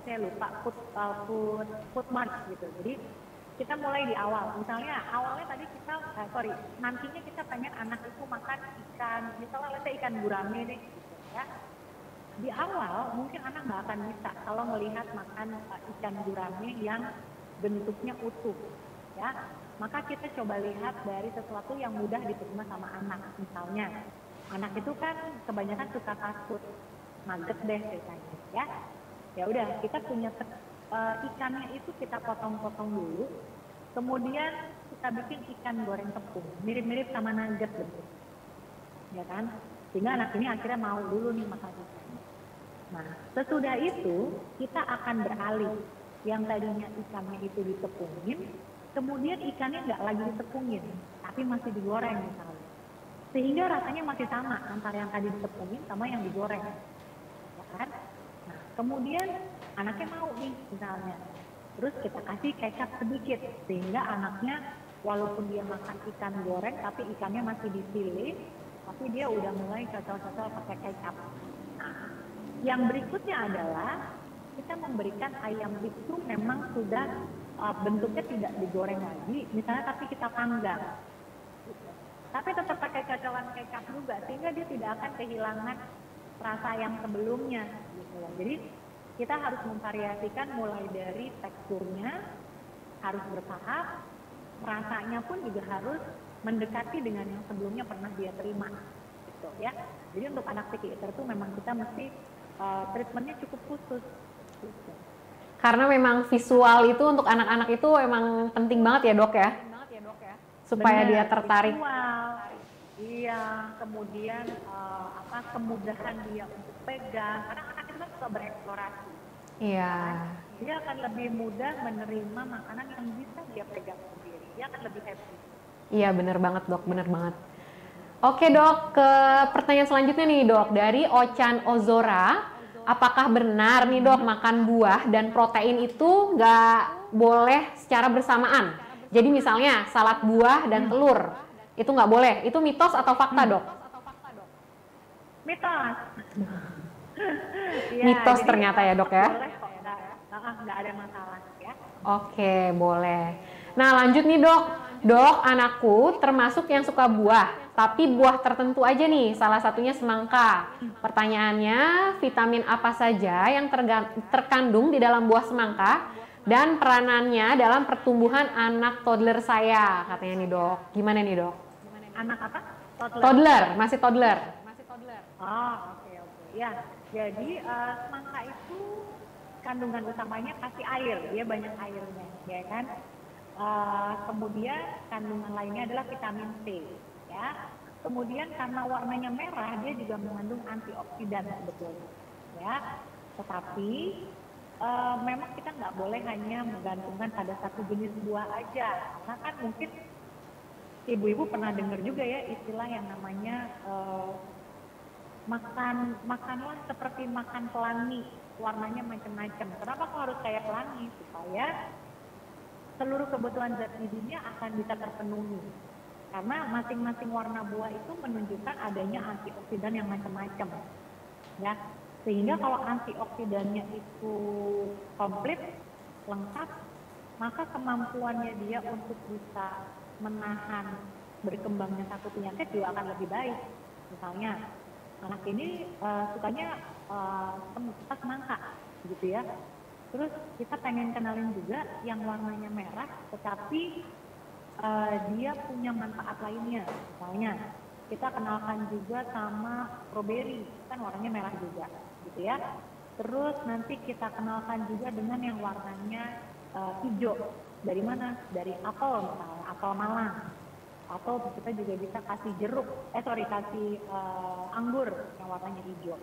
saya lupa, food march gitu. Jadi kita mulai di awal, misalnya awalnya tadi nantinya kita pengen anak itu makan ikan, misalnya ikan gurame deh, gitu ya. Di awal mungkin anak nggak akan bisa kalau melihat makan ikan gurame yang bentuknya utuh, ya. Maka kita coba lihat dari sesuatu yang mudah diterima sama anak. Misalnya, anak itu kan kebanyakan suka fast food, nugget deh ceritanya, ya. Ya udah, kita punya ikannya itu kita potong-potong dulu, kemudian kita bikin ikan goreng tepung, mirip-mirip sama nugget bentuk, ya kan? Sehingga anak ini akhirnya mau dulu nih makan ikan. Nah, sesudah itu kita akan beralih, yang tadinya ikannya itu ditepungin, kemudian ikannya nggak lagi ditepungin, tapi masih digoreng misalnya. Sehingga rasanya masih sama antara yang tadi ditepungin sama yang digoreng, ya kan? Nah, kemudian anaknya mau nih misalnya, terus kita kasih kecap sedikit, sehingga anaknya walaupun dia makan ikan goreng, tapi ikannya masih dipilih, tapi dia udah mulai cocol-cocol pakai kecap. Nah, yang berikutnya adalah kita memberikan ayam itu memang sudah bentuknya tidak digoreng lagi, misalnya tapi kita panggang. Tapi tetap pakai cocolan kecap juga, sehingga dia tidak akan kehilangan rasa yang sebelumnya. Gitu. Jadi kita harus memvariasikan mulai dari teksturnya, harus bertahap, rasanya pun juga harus mendekati dengan yang sebelumnya pernah dia terima. Gitu, ya. Jadi untuk anak picky eater itu memang kita mesti treatmentnya cukup khusus. Gitu. Karena memang visual itu untuk anak-anak itu emang penting banget ya dok ya, supaya dia tertarik. Visual, iya, kemudian kemudahan dia untuk pegang, karena anak itu kan suka bereksplorasi. Iya. Dia akan lebih mudah menerima makanan yang bisa dia pegang sendiri, dia akan lebih happy. Iya benar banget dok, benar banget. Oke dok, ke pertanyaan selanjutnya nih dok, dari Ochan Ozora. Apakah benar nih dok makan buah dan protein itu nggak boleh secara bersamaan? Jadi misalnya salad buah dan telur, itu nggak boleh. Itu mitos atau fakta dok? Mitos. Mitos ternyata ya dok ya? Boleh kok, nggak ada masalah ya. Oke, boleh. Nah lanjut nih dok. Dok, anakku termasuk yang suka buah, tapi buah tertentu aja nih, salah satunya semangka. Pertanyaannya, vitamin apa saja yang terkandung di dalam buah semangka dan peranannya dalam pertumbuhan anak toddler saya, katanya nih dok. Gimana nih dok? Anak apa? Toddler, masih toddler. Oh, oke. Ya, jadi semangka itu kandungan utamanya kasih air, dia banyak airnya, ya kan? Kemudian kandungan lainnya adalah vitamin C, ya. Kemudian karena warnanya merah, dia juga mengandung antioksidan sebetulnya, ya. Tetapi memang kita nggak boleh hanya menggantungkan pada satu jenis buah aja, karena kan mungkin ibu-ibu pernah dengar juga ya istilah yang namanya makanlah seperti makan pelangi, warnanya macam-macam. Kenapa kok harus kayak pelangi? Supaya seluruh kebutuhan zat gizinya akan bisa terpenuhi. Karena masing-masing warna buah itu menunjukkan adanya antioksidan yang macam-macam. Ya, sehingga kalau antioksidannya itu komplit, lengkap, maka kemampuannya dia untuk bisa menahan berkembangnya satu penyakit juga akan lebih baik. Misalnya, anak ini sukanya semangka, gitu ya. Terus kita pengen kenalin juga yang warnanya merah, tetapi dia punya manfaat lainnya. Misalnya, kita kenalkan juga sama strawberry, kan warnanya merah juga, gitu ya. Terus nanti kita kenalkan juga dengan yang warnanya hijau. Dari mana? Dari apel misalnya, apel Malang. Atau kita juga bisa kasih kasih anggur yang warnanya hijau.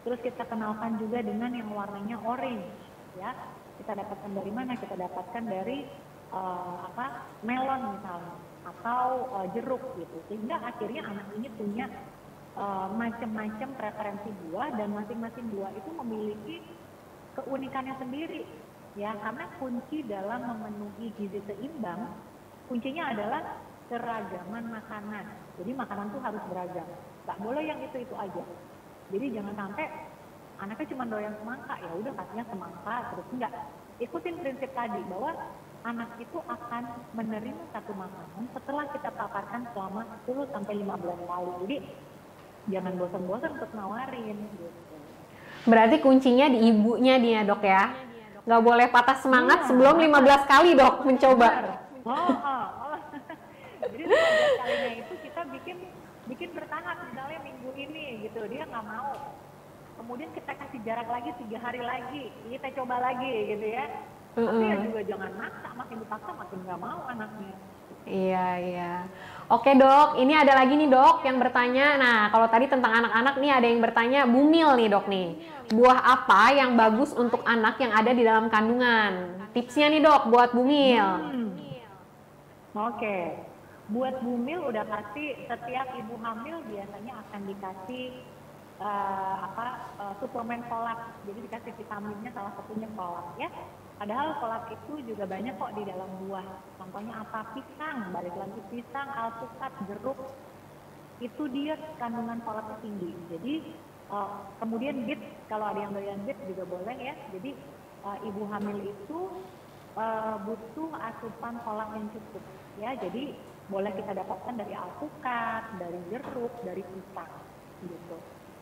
Terus kita kenalkan juga dengan yang warnanya orange, ya. Kita dapatkan dari mana? Kita dapatkan dari melon misalnya, atau jeruk gitu. Sehingga akhirnya anak ini punya macam-macam preferensi buah, dan masing-masing buah itu memiliki keunikannya sendiri, ya. Karena kunci dalam memenuhi gizi seimbang, kuncinya adalah keragaman makanan. Jadi makanan tuh harus beragam, nggak boleh yang itu aja. Jadi jangan sampai anaknya cuma doyan semangka, ya udah kasihnya semangka terus. Enggak, ikutin prinsip tadi bahwa anak itu akan menerima satu makanan setelah kita paparkan selama 10-15 kali. Jadi jangan bosan-bosan untuk nawarin gitu. Berarti kuncinya di ibunya dia dok ya, nggak boleh patah semangat sebelum 15 kali dok mencoba. Jadi 15 kalinya itu kita bikin bertahap, misalnya minggu ini gitu, dia nggak mau. Kemudian kita kasih jarak lagi 3 hari lagi, kita coba lagi gitu ya. Tapi ya juga jangan maksa, makin dipaksa makin nggak mau anaknya. Iya. Oke dok, ini ada lagi nih dok yang bertanya. Nah, kalau tadi tentang anak-anak nih ada yang bertanya bumil nih dok nih. Buah apa yang bagus untuk anak yang ada di dalam kandungan? Tipsnya nih dok buat bumil. Oke. Buat bumil udah pasti setiap ibu hamil biasanya akan dikasih suplemen folat. Jadi dikasih vitaminnya, salah satunya folat ya. Padahal folat itu juga banyak kok di dalam buah. Contohnya apa? Pisang, balik lagi pisang, alpukat, jeruk. Itu dia kandungan folatnya tinggi. Jadi kemudian bit, kalau ada yang doyan bit juga boleh ya. Jadi ibu hamil itu butuh asupan folat yang cukup ya. Jadi boleh kita dapatkan dari alpukat, dari jeruk, dari pisang gitu.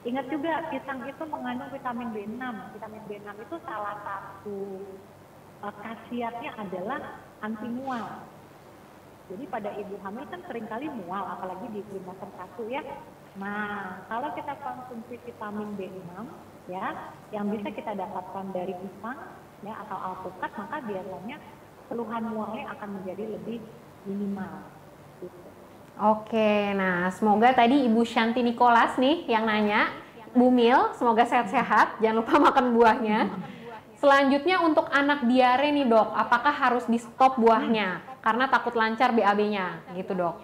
Ingat juga pisang itu mengandung vitamin B6. Vitamin B6 itu salah satu khasiatnya adalah anti mual. Jadi pada ibu hamil kan seringkali mual, apalagi di trimester 1 ya. Nah, kalau kita konsumsi vitamin B6 ya, yang bisa kita dapatkan dari pisang ya atau alpukat, maka biasanya keluhan mualnya akan menjadi lebih minimal. Gitu. Oke, nah semoga tadi Ibu Shanti Nicholas nih yang nanya, bumil, semoga sehat-sehat, jangan lupa makan buahnya. Selanjutnya untuk anak diare nih dok, apakah harus di stop buahnya karena takut lancar BAB-nya gitu dok?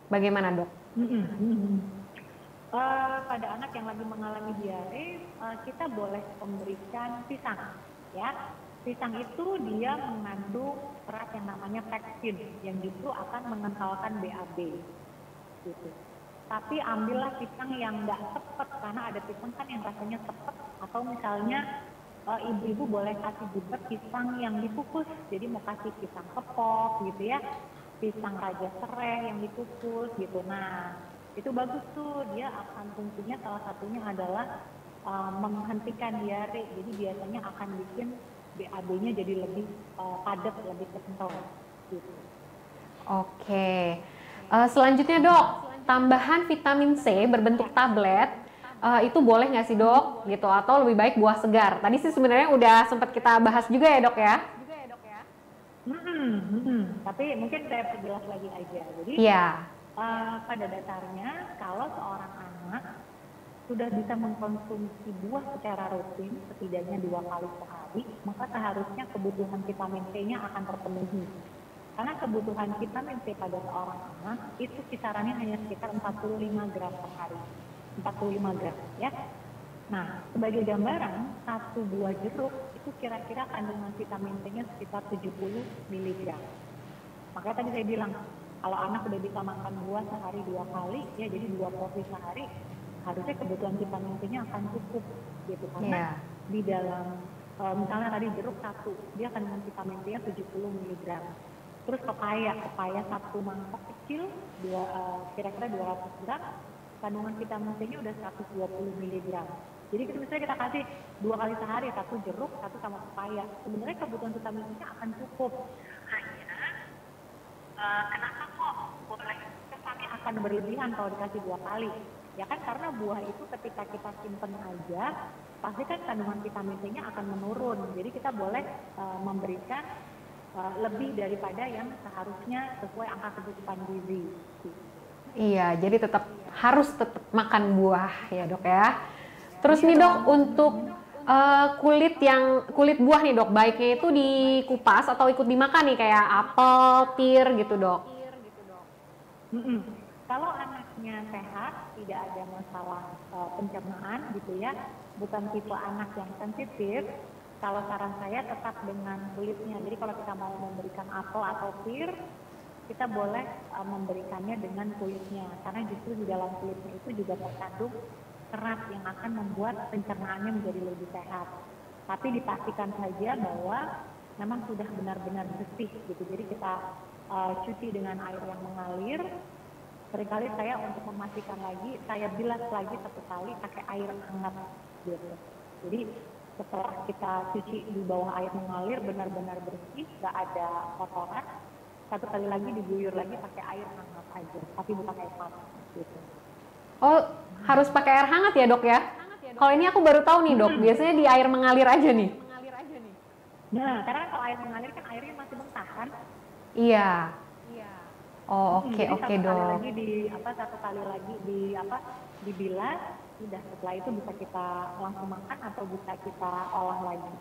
Bagaimana dok? Pada anak yang lagi mengalami diare, kita boleh memberikan pisang ya. Pisang itu dia mengandung serat yang namanya pektin yang justru akan mengentalkan BAB gitu. Tapi ambillah pisang yang nggak sepet, karena ada pisang kan yang rasanya sepet, atau misalnya ibu-ibu boleh kasih juga pisang yang dikukus, jadi mau kasih pisang kepok gitu ya. pisang raja serai yang dikukus gitu. Nah, itu bagus tuh, dia akan fungsinya salah satunya adalah menghentikan diare. Jadi biasanya akan bikin BAB-nya jadi lebih padat, lebih kental gitu. Oke. Selanjutnya dok, tambahan vitamin C berbentuk tablet itu boleh nggak sih dok? Gitu atau lebih baik buah segar? Tadi sih sebenarnya udah sempat kita bahas juga ya dok ya? Tapi mungkin saya perjelas lagi aja. Jadi Iya. pada dasarnya kalau seorang anak sudah bisa mengkonsumsi buah secara rutin setidaknya 2 kali sehari, maka seharusnya kebutuhan vitamin C-nya akan terpenuhi. Karena kebutuhan vitamin C pada seorang anak itu kisarannya hanya sekitar 45 gram per hari. 45 gram ya. Nah, sebagai gambaran, satu buah jeruk itu kira-kira kandungan vitamin C-nya sekitar 70 mg. Makanya tadi saya bilang, kalau anak udah bisa makan buah sehari 2 kali, ya jadi 2 porsi sehari, harusnya kebutuhan vitamin C-nya akan cukup gitu. Karena di dalam, misalnya tadi jeruk 1, dia kandungan vitamin C-nya 70 mg. Terus pepaya satu mangkok kecil, kira-kira 200 gram, kandungan vitamin C-nya udah 120 mg. Jadi misalnya kita kasih 2 kali sehari, 1 jeruk, 1 sama pepaya. Sebenarnya kebutuhan vitamin C-nya akan cukup. Hanya kenapa kok boleh kesannya akan berlebihan kalau dikasih 2 kali? Ya kan karena buah itu ketika kita simpen aja, pasti kan kandungan vitamin C-nya akan menurun. Jadi kita boleh memberikan lebih daripada yang seharusnya sesuai angka kebutuhan gizi. Iya, jadi harus tetap makan buah ya dok ya. Terus nih dok, untuk kulit buah nih dok, baiknya itu dikupas atau ikut dimakan nih kayak apel, pir gitu dok. Kalau anaknya sehat, tidak ada masalah pencernaan gitu ya, bukan tipe anak yang sensitif, kalau saran saya tetap dengan kulitnya. Jadi kalau kita mau memberikan apel atau pir, kita boleh memberikannya dengan kulitnya, karena justru di dalam kulitnya itu juga terkandung serat yang akan membuat pencernaannya menjadi lebih sehat. Tapi dipastikan saja bahwa memang sudah benar-benar bersih gitu. Jadi kita cuci dengan air yang mengalir. Seringkali saya untuk memastikan lagi, saya bilas lagi 1 kali pakai air hangat gitu. Jadi setelah kita cuci di bawah air mengalir benar-benar bersih, nggak ada kotoran, 1 kali lagi diguyur lagi pakai air hangat aja, tapi bukan air panas gitu. Oh, harus pakai air hangat ya dok ya? Kalau ini aku baru tahu nih dok, biasanya di air mengalir aja nih. Nah, karena kalau air mengalir kan airnya masih mentah kan? Iya. Oh oke dok. Satu kali lagi dibilas, udah setelah itu bisa kita langsung makan atau bisa kita olah lagi.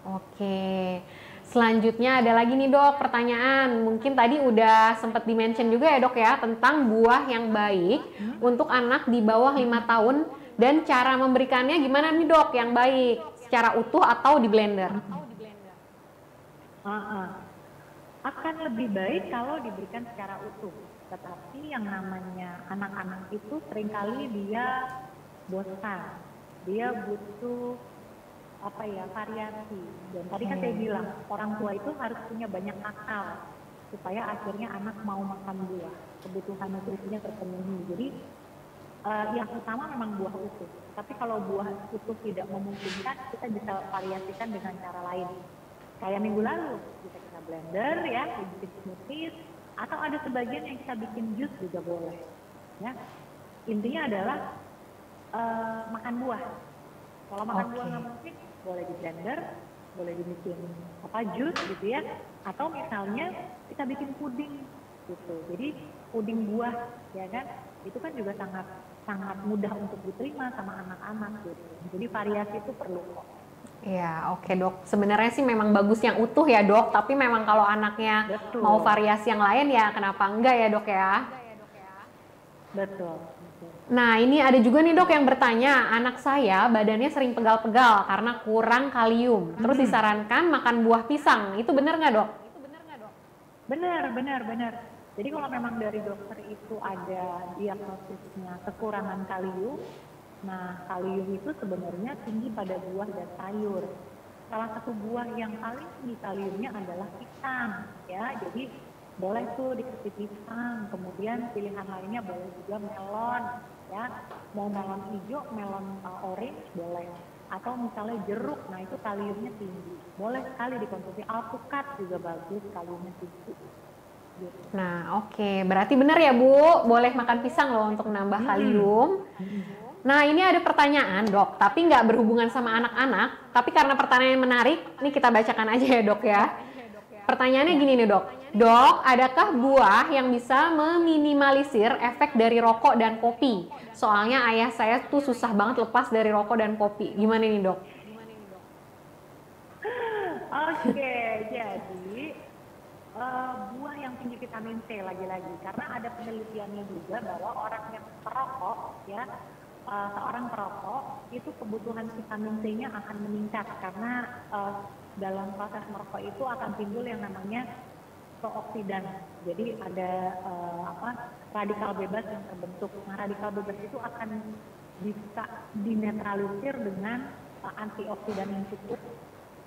Oke. Selanjutnya ada lagi nih dok pertanyaan, mungkin tadi udah sempat di-mention juga ya dok ya tentang buah yang baik untuk anak di bawah 5 tahun dan cara memberikannya gimana nih dok yang baik, secara utuh atau di blender? Akan lebih baik kalau diberikan secara utuh, tetapi yang namanya anak-anak itu seringkali dia bosan, dia butuh variasi. Dan tadi kan saya bilang orang tua itu harus punya banyak akal supaya akhirnya anak mau makan buah, kebutuhan nutrisinya terpenuhi. Jadi yang utama memang buah utuh, tapi kalau buah utuh tidak memungkinkan, kita bisa variasikan dengan cara lain. Kayak minggu lalu bisa kita blender ya, bikin smoothies, atau ada sebagian yang kita bikin jus juga boleh. Ya, intinya adalah makan buah. Kalau makan buah nggak mungkin, boleh di blender, boleh dibikin jus gitu ya, atau misalnya kita bikin puding gitu. Jadi puding buah ya kan, itu kan juga sangat mudah untuk diterima sama anak-anak gitu. Jadi variasi itu perlu kok. Iya, oke dok. Sebenarnya sih memang bagus yang utuh ya dok, tapi memang kalau anaknya mau variasi yang lain ya kenapa enggak ya dok ya? Betul. Nah ini ada juga nih dok yang bertanya, anak saya badannya sering pegal-pegal karena kurang kalium. Terus disarankan makan buah pisang, itu benar nggak dok? Benar. Jadi kalau memang dari dokter itu ada diagnosisnya kekurangan kalium, nah kalium itu sebenarnya tinggi pada buah dan sayur. Salah satu buah yang paling tinggi kaliumnya adalah pisang, ya. Jadi boleh tuh dikasih pisang, kemudian pilihan lainnya boleh juga melon, ya, mau melon hijau, melon orange boleh, atau misalnya jeruk, nah itu kaliumnya tinggi, boleh sekali dikonsumsi. Alpukat juga bagus, kaliumnya tinggi. Gitu. Nah, oke. Berarti benar ya, Bu. Boleh makan pisang loh untuk nambah kalium. Nah, ini ada pertanyaan, Dok. Tapi nggak berhubungan sama anak-anak. Tapi karena pertanyaan menarik, ini kita bacakan aja ya, Dok ya. Pertanyaannya gini nih, Dok. Dok, adakah buah yang bisa meminimalisir efek dari rokok dan kopi? Soalnya ayah saya tuh susah banget lepas dari rokok dan kopi. Gimana nih, Dok? Oke, jadi buah yang tinggi vitamin C lagi-lagi, karena ada penelitiannya juga bahwa orang yang perokok, ya, seorang perokok itu kebutuhan vitamin C-nya akan meningkat karena dalam proses merokok itu akan timbul yang namanya prooksidan. Jadi ada radikal bebas yang terbentuk. Nah, radikal bebas itu akan bisa dinetralisir dengan antioksidan yang cukup.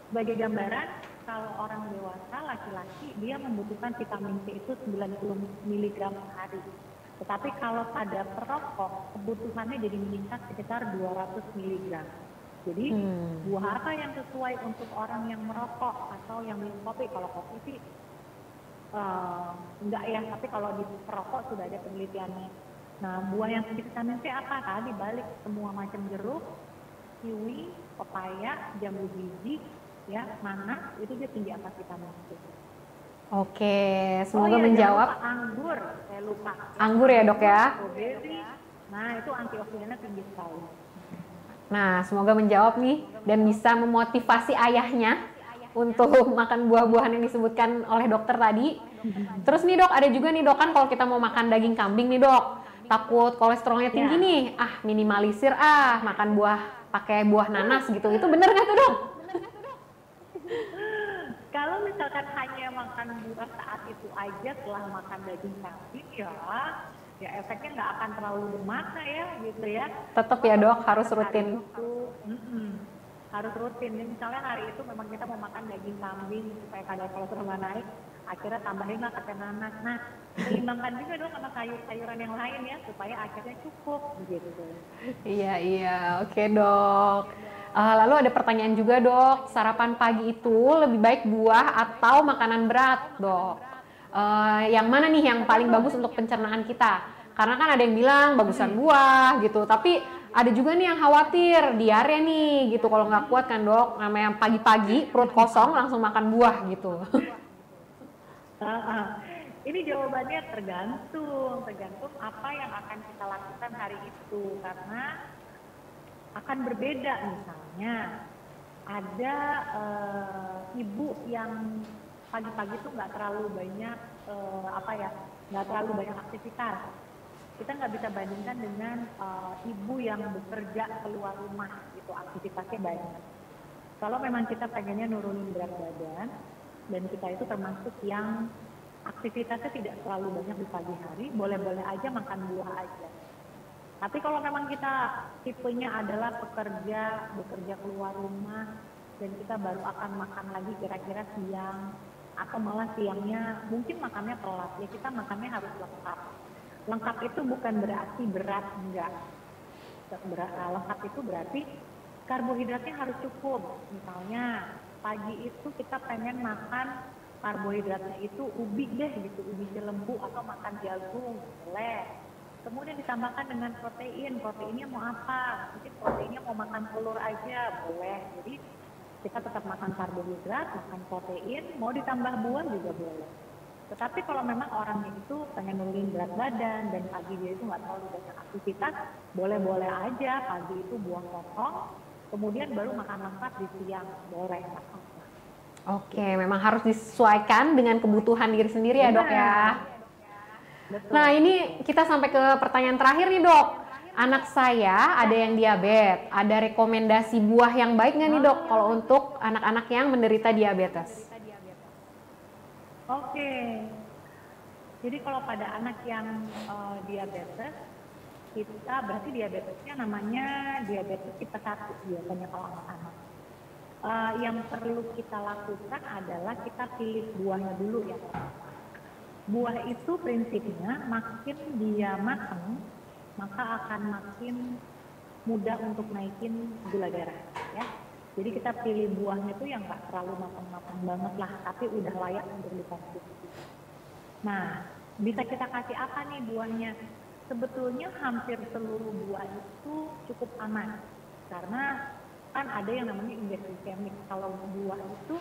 Sebagai gambaran, kalau orang dewasa laki-laki dia membutuhkan vitamin C itu 90 mg per hari. Tetapi kalau pada perokok kebutuhannya jadi meningkat sekitar 200 mg. Jadi buah apa yang sesuai untuk orang yang merokok atau yang minum kopi? Kalau kopi sih enggak ya, tapi kalau di perokok sudah ada penelitiannya. Nah, buah yang tinggi vitamin C apa? Tadi balik semua macam jeruk, kiwi, pepaya, jambu biji, ya, nanas, itu dia tinggi atas vitamin C. Oke, semoga menjawab. Lupa, anggur, saya lupa. Anggur ya, Dok ya. Strawberry, nah itu antioksidannya tinggi sekali. Nah, semoga menjawab nih dan bisa memotivasi ayahnya untuk makan buah-buahan yang disebutkan oleh dokter tadi. Terus nih, Dok, ada juga nih, Dok, kan kalau kita mau makan daging kambing nih, Dok, takut kolesterolnya tinggi nih, minimalisir makan buah, pakai buah nanas gitu. Itu bener nggak tuh, Dok? Kalau misalkan hanya makan buah saat itu aja setelah makan daging kambing, ya efeknya nggak akan terlalu bermakna ya, gitu ya. Tetap ya, Dok, harus rutin. Harus rutin. Jadi misalnya hari itu memang kita mau makan daging kambing supaya kadar kolesterol nggak naik, akhirnya tambahin lah pakai nanas. Nah, seimbangkan juga dong sama sayur-sayuran yang lain ya, supaya akhirnya cukup begitu. Iya, oke, Dok. Lalu ada pertanyaan juga, Dok. Sarapan pagi itu lebih baik buah atau makanan berat, Dok? Yang mana nih yang paling bagus untuk pencernaan kita? Karena kan ada yang bilang bagusan buah gitu, tapi ada juga nih yang khawatir diare nih gitu kalau nggak kuat kan, Dok. Namanya pagi-pagi perut kosong langsung makan buah gitu. Ini jawabannya tergantung apa yang akan kita lakukan hari itu, karena akan berbeda. Misalnya ada ibu yang pagi-pagi tuh nggak terlalu banyak nggak terlalu banyak aktivitas. Kita nggak bisa bandingkan dengan ibu yang bekerja keluar rumah gitu, aktivitasnya banyak. Kalau memang kita pengennya nurunin berat badan dan kita itu termasuk yang aktivitasnya tidak terlalu banyak di pagi hari, boleh-boleh aja makan buah aja. Tapi kalau memang kita tipenya adalah bekerja keluar rumah dan kita baru akan makan lagi kira-kira siang atau malah siangnya mungkin makannya telat, ya kita makannya harus lengkap. Lengkap itu bukan berarti berat, enggak. Lengkap itu berarti karbohidratnya harus cukup. Misalnya pagi itu kita pengen makan karbohidratnya itu ubi deh gitu, ubi cilembu atau makan jagung, boleh. Kemudian ditambahkan dengan proteinnya mau apa? Mungkin proteinnya mau makan telur aja, boleh. Jadi kita tetap makan karbohidrat, makan protein, mau ditambah buah juga boleh. Tetapi kalau memang orangnya itu pengen nurunin berat badan dan pagi dia itu nggak terlalu banyak aktivitas, boleh-boleh aja pagi itu buah kosong, kemudian baru makan lengkap di siang, boleh. Oke, memang harus disesuaikan dengan kebutuhan diri sendiri ya, Dok ya. Betul. Nah, ini kita sampai ke pertanyaan terakhir nih, Dok. Anak saya ada yang diabetes, ada rekomendasi buah yang baik nggak nih, Dok, kalau untuk anak-anak yang menderita diabetes? Oke, jadi kalau pada anak yang diabetes, kita berarti diabetesnya namanya diabetes tipe 1 biasanya kalau anak-anak. Yang perlu kita lakukan adalah kita pilih buahnya dulu ya. buah itu prinsipnya makin dia matang, maka akan makin mudah untuk naikin gula darah, ya. Jadi kita pilih buahnya tuh yang nggak terlalu matang-matang banget lah, tapi udah layak untuk dikonsumsi. Nah, bisa kita kasih apa nih buahnya? Sebetulnya hampir seluruh buah itu cukup aman, karena kan ada yang namanya indeks glikemik. Kalau buah itu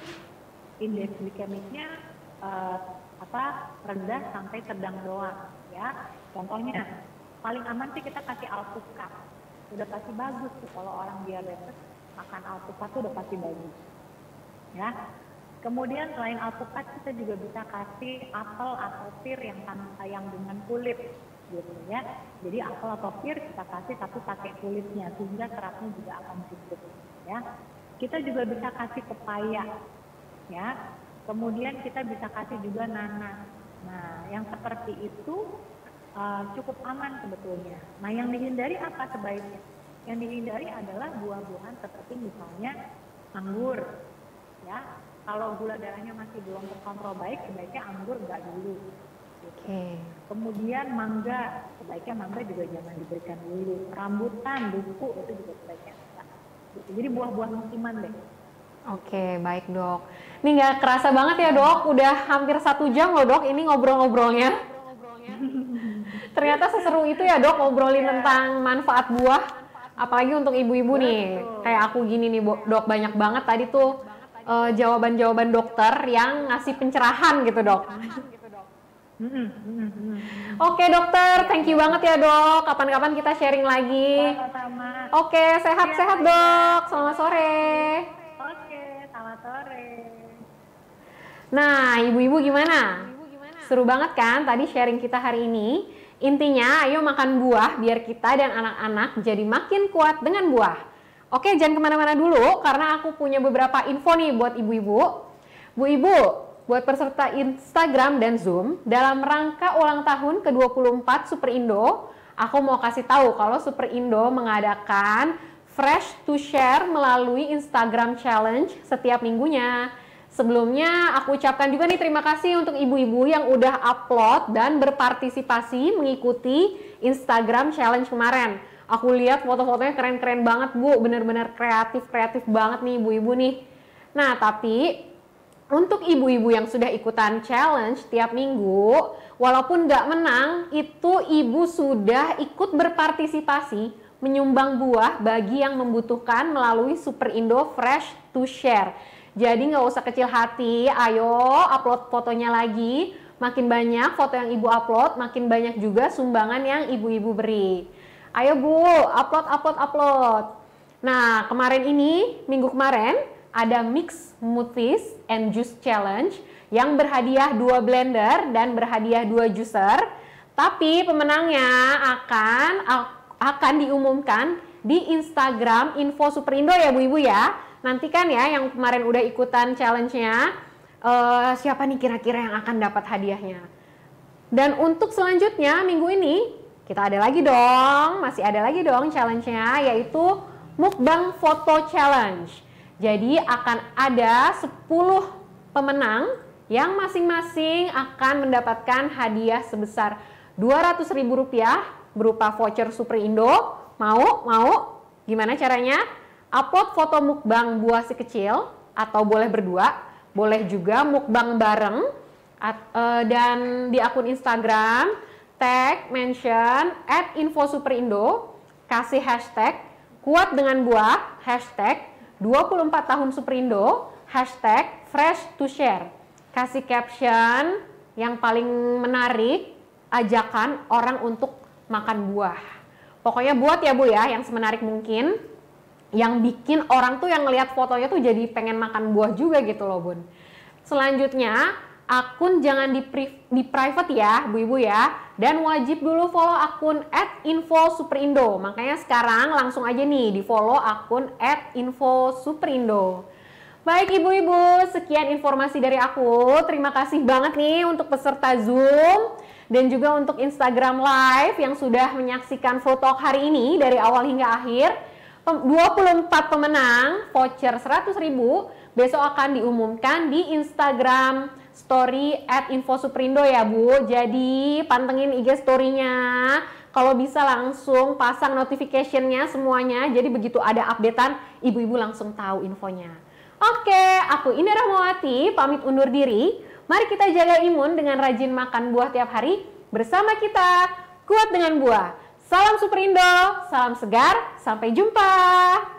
indeks glikemiknya rendah sampai sedang doang, ya. Contohnya paling aman sih kita kasih alpukat, udah pasti bagus tuh kalau orang diabetes makan alpukat tuh udah pasti bagus, ya. Kemudian selain alpukat kita juga bisa kasih apel atau pir yang dengan kulit, gitu ya. Jadi apel atau pir kita kasih tapi pakai kulitnya sehingga seratnya juga akan cukup, ya. Kita juga bisa kasih pepaya, ya. Kemudian kita bisa kasih juga nanas. Nah, yang seperti itu cukup aman sebetulnya. Nah, yang dihindari apa sebaiknya? Yang dihindari adalah buah-buahan seperti misalnya anggur, ya. Kalau gula darahnya masih belum terkontrol baik, sebaiknya anggur enggak dulu. Gitu. Kemudian mangga, sebaiknya mangga juga jangan diberikan dulu. Rambutan, duku itu juga sebaiknya enggak. Gitu. Jadi buah-buah musiman deh. Oke, baik dok. Ini nggak kerasa banget ya dok, udah hampir 1 jam loh dok ini ngobrol-ngobrolnya. Ternyata seseru itu ya dok ngobrolin tentang manfaat buah. Apalagi untuk ibu-ibu nih, kayak aku gini nih dok, banyak banget tadi tuh jawaban-jawaban dokter yang ngasih pencerahan gitu dok. Oke dokter, thank you banget ya dok. Kapan-kapan kita sharing lagi. Oke, sehat-sehat dok. Selamat sore. Selamat sore. Nah, ibu-ibu gimana? Seru banget kan tadi sharing kita hari ini? Intinya, ayo makan buah biar kita dan anak-anak jadi makin kuat dengan buah. Oke, jangan kemana-mana dulu karena aku punya beberapa info nih buat ibu-ibu. Bu Ibu, buat peserta Instagram dan Zoom, dalam rangka ulang tahun ke-24 Super Indo, aku mau kasih tahu kalau Super Indo mengadakan Fresh to Share melalui Instagram Challenge setiap minggunya. Sebelumnya aku ucapkan juga nih terima kasih untuk ibu-ibu yang udah upload dan berpartisipasi mengikuti Instagram Challenge kemarin. Aku lihat foto-fotonya keren-keren banget Bu, bener-bener kreatif banget nih ibu-ibu nih. Nah tapi untuk ibu-ibu yang sudah ikutan challenge tiap minggu, walaupun nggak menang, itu ibu sudah ikut berpartisipasi menyumbang buah bagi yang membutuhkan melalui Super Indo Fresh to Share. Jadi nggak usah kecil hati, ayo upload fotonya lagi. Makin banyak foto yang ibu upload, makin banyak juga sumbangan yang ibu-ibu beri. Ayo Bu, upload. Nah, minggu kemarin, ada Mix Smoothies and Juice Challenge yang berhadiah 2 blender dan berhadiah 2 juicer. Tapi pemenangnya akan diumumkan di Instagram Info Superindo ya Bu Ibu ya. Nanti kan ya yang kemarin udah ikutan challenge-nya, siapa nih kira-kira yang akan dapat hadiahnya. Dan untuk selanjutnya minggu ini kita masih ada lagi dong challenge-nya, yaitu Mukbang Foto Challenge. Jadi akan ada 10 pemenang yang masing-masing akan mendapatkan hadiah sebesar Rp200.000 berupa voucher Super Indo. Mau? Gimana caranya? Upload foto mukbang buah si kecil atau boleh berdua, boleh juga mukbang bareng dan di akun Instagram tag, mention @infosuperindo, kasih hashtag kuat dengan buah, hashtag 24 tahun Superindo, hashtag fresh to share. Kasih caption yang paling menarik, ajakan orang untuk makan buah. Pokoknya buat ya Bu ya, yang semenarik mungkin, yang bikin orang tuh yang ngelihat fotonya tuh jadi pengen makan buah juga gitu loh Bun. Selanjutnya, akun jangan di private ya Bu Ibu ya, dan wajib dulu follow akun @infosuperindo. Makanya sekarang langsung aja nih di follow akun @infosuperindo. Baik ibu-ibu, sekian informasi dari aku. Terima kasih banget nih untuk peserta Zoom dan juga untuk Instagram Live yang sudah menyaksikan Fotalk hari ini dari awal hingga akhir. 24 pemenang voucher 100.000 besok akan diumumkan di Instagram story @info_suprindo ya Bu. Jadi pantengin IG story-nya. Kalau bisa langsung pasang notification-nya semuanya. Jadi begitu ada updatean, ibu-ibu langsung tahu infonya. Oke, aku Indah Rahmawati pamit undur diri. Mari kita jaga imun dengan rajin makan buah tiap hari. Bersama kita kuat dengan buah. Salam Suprindo, salam segar, sampai jumpa.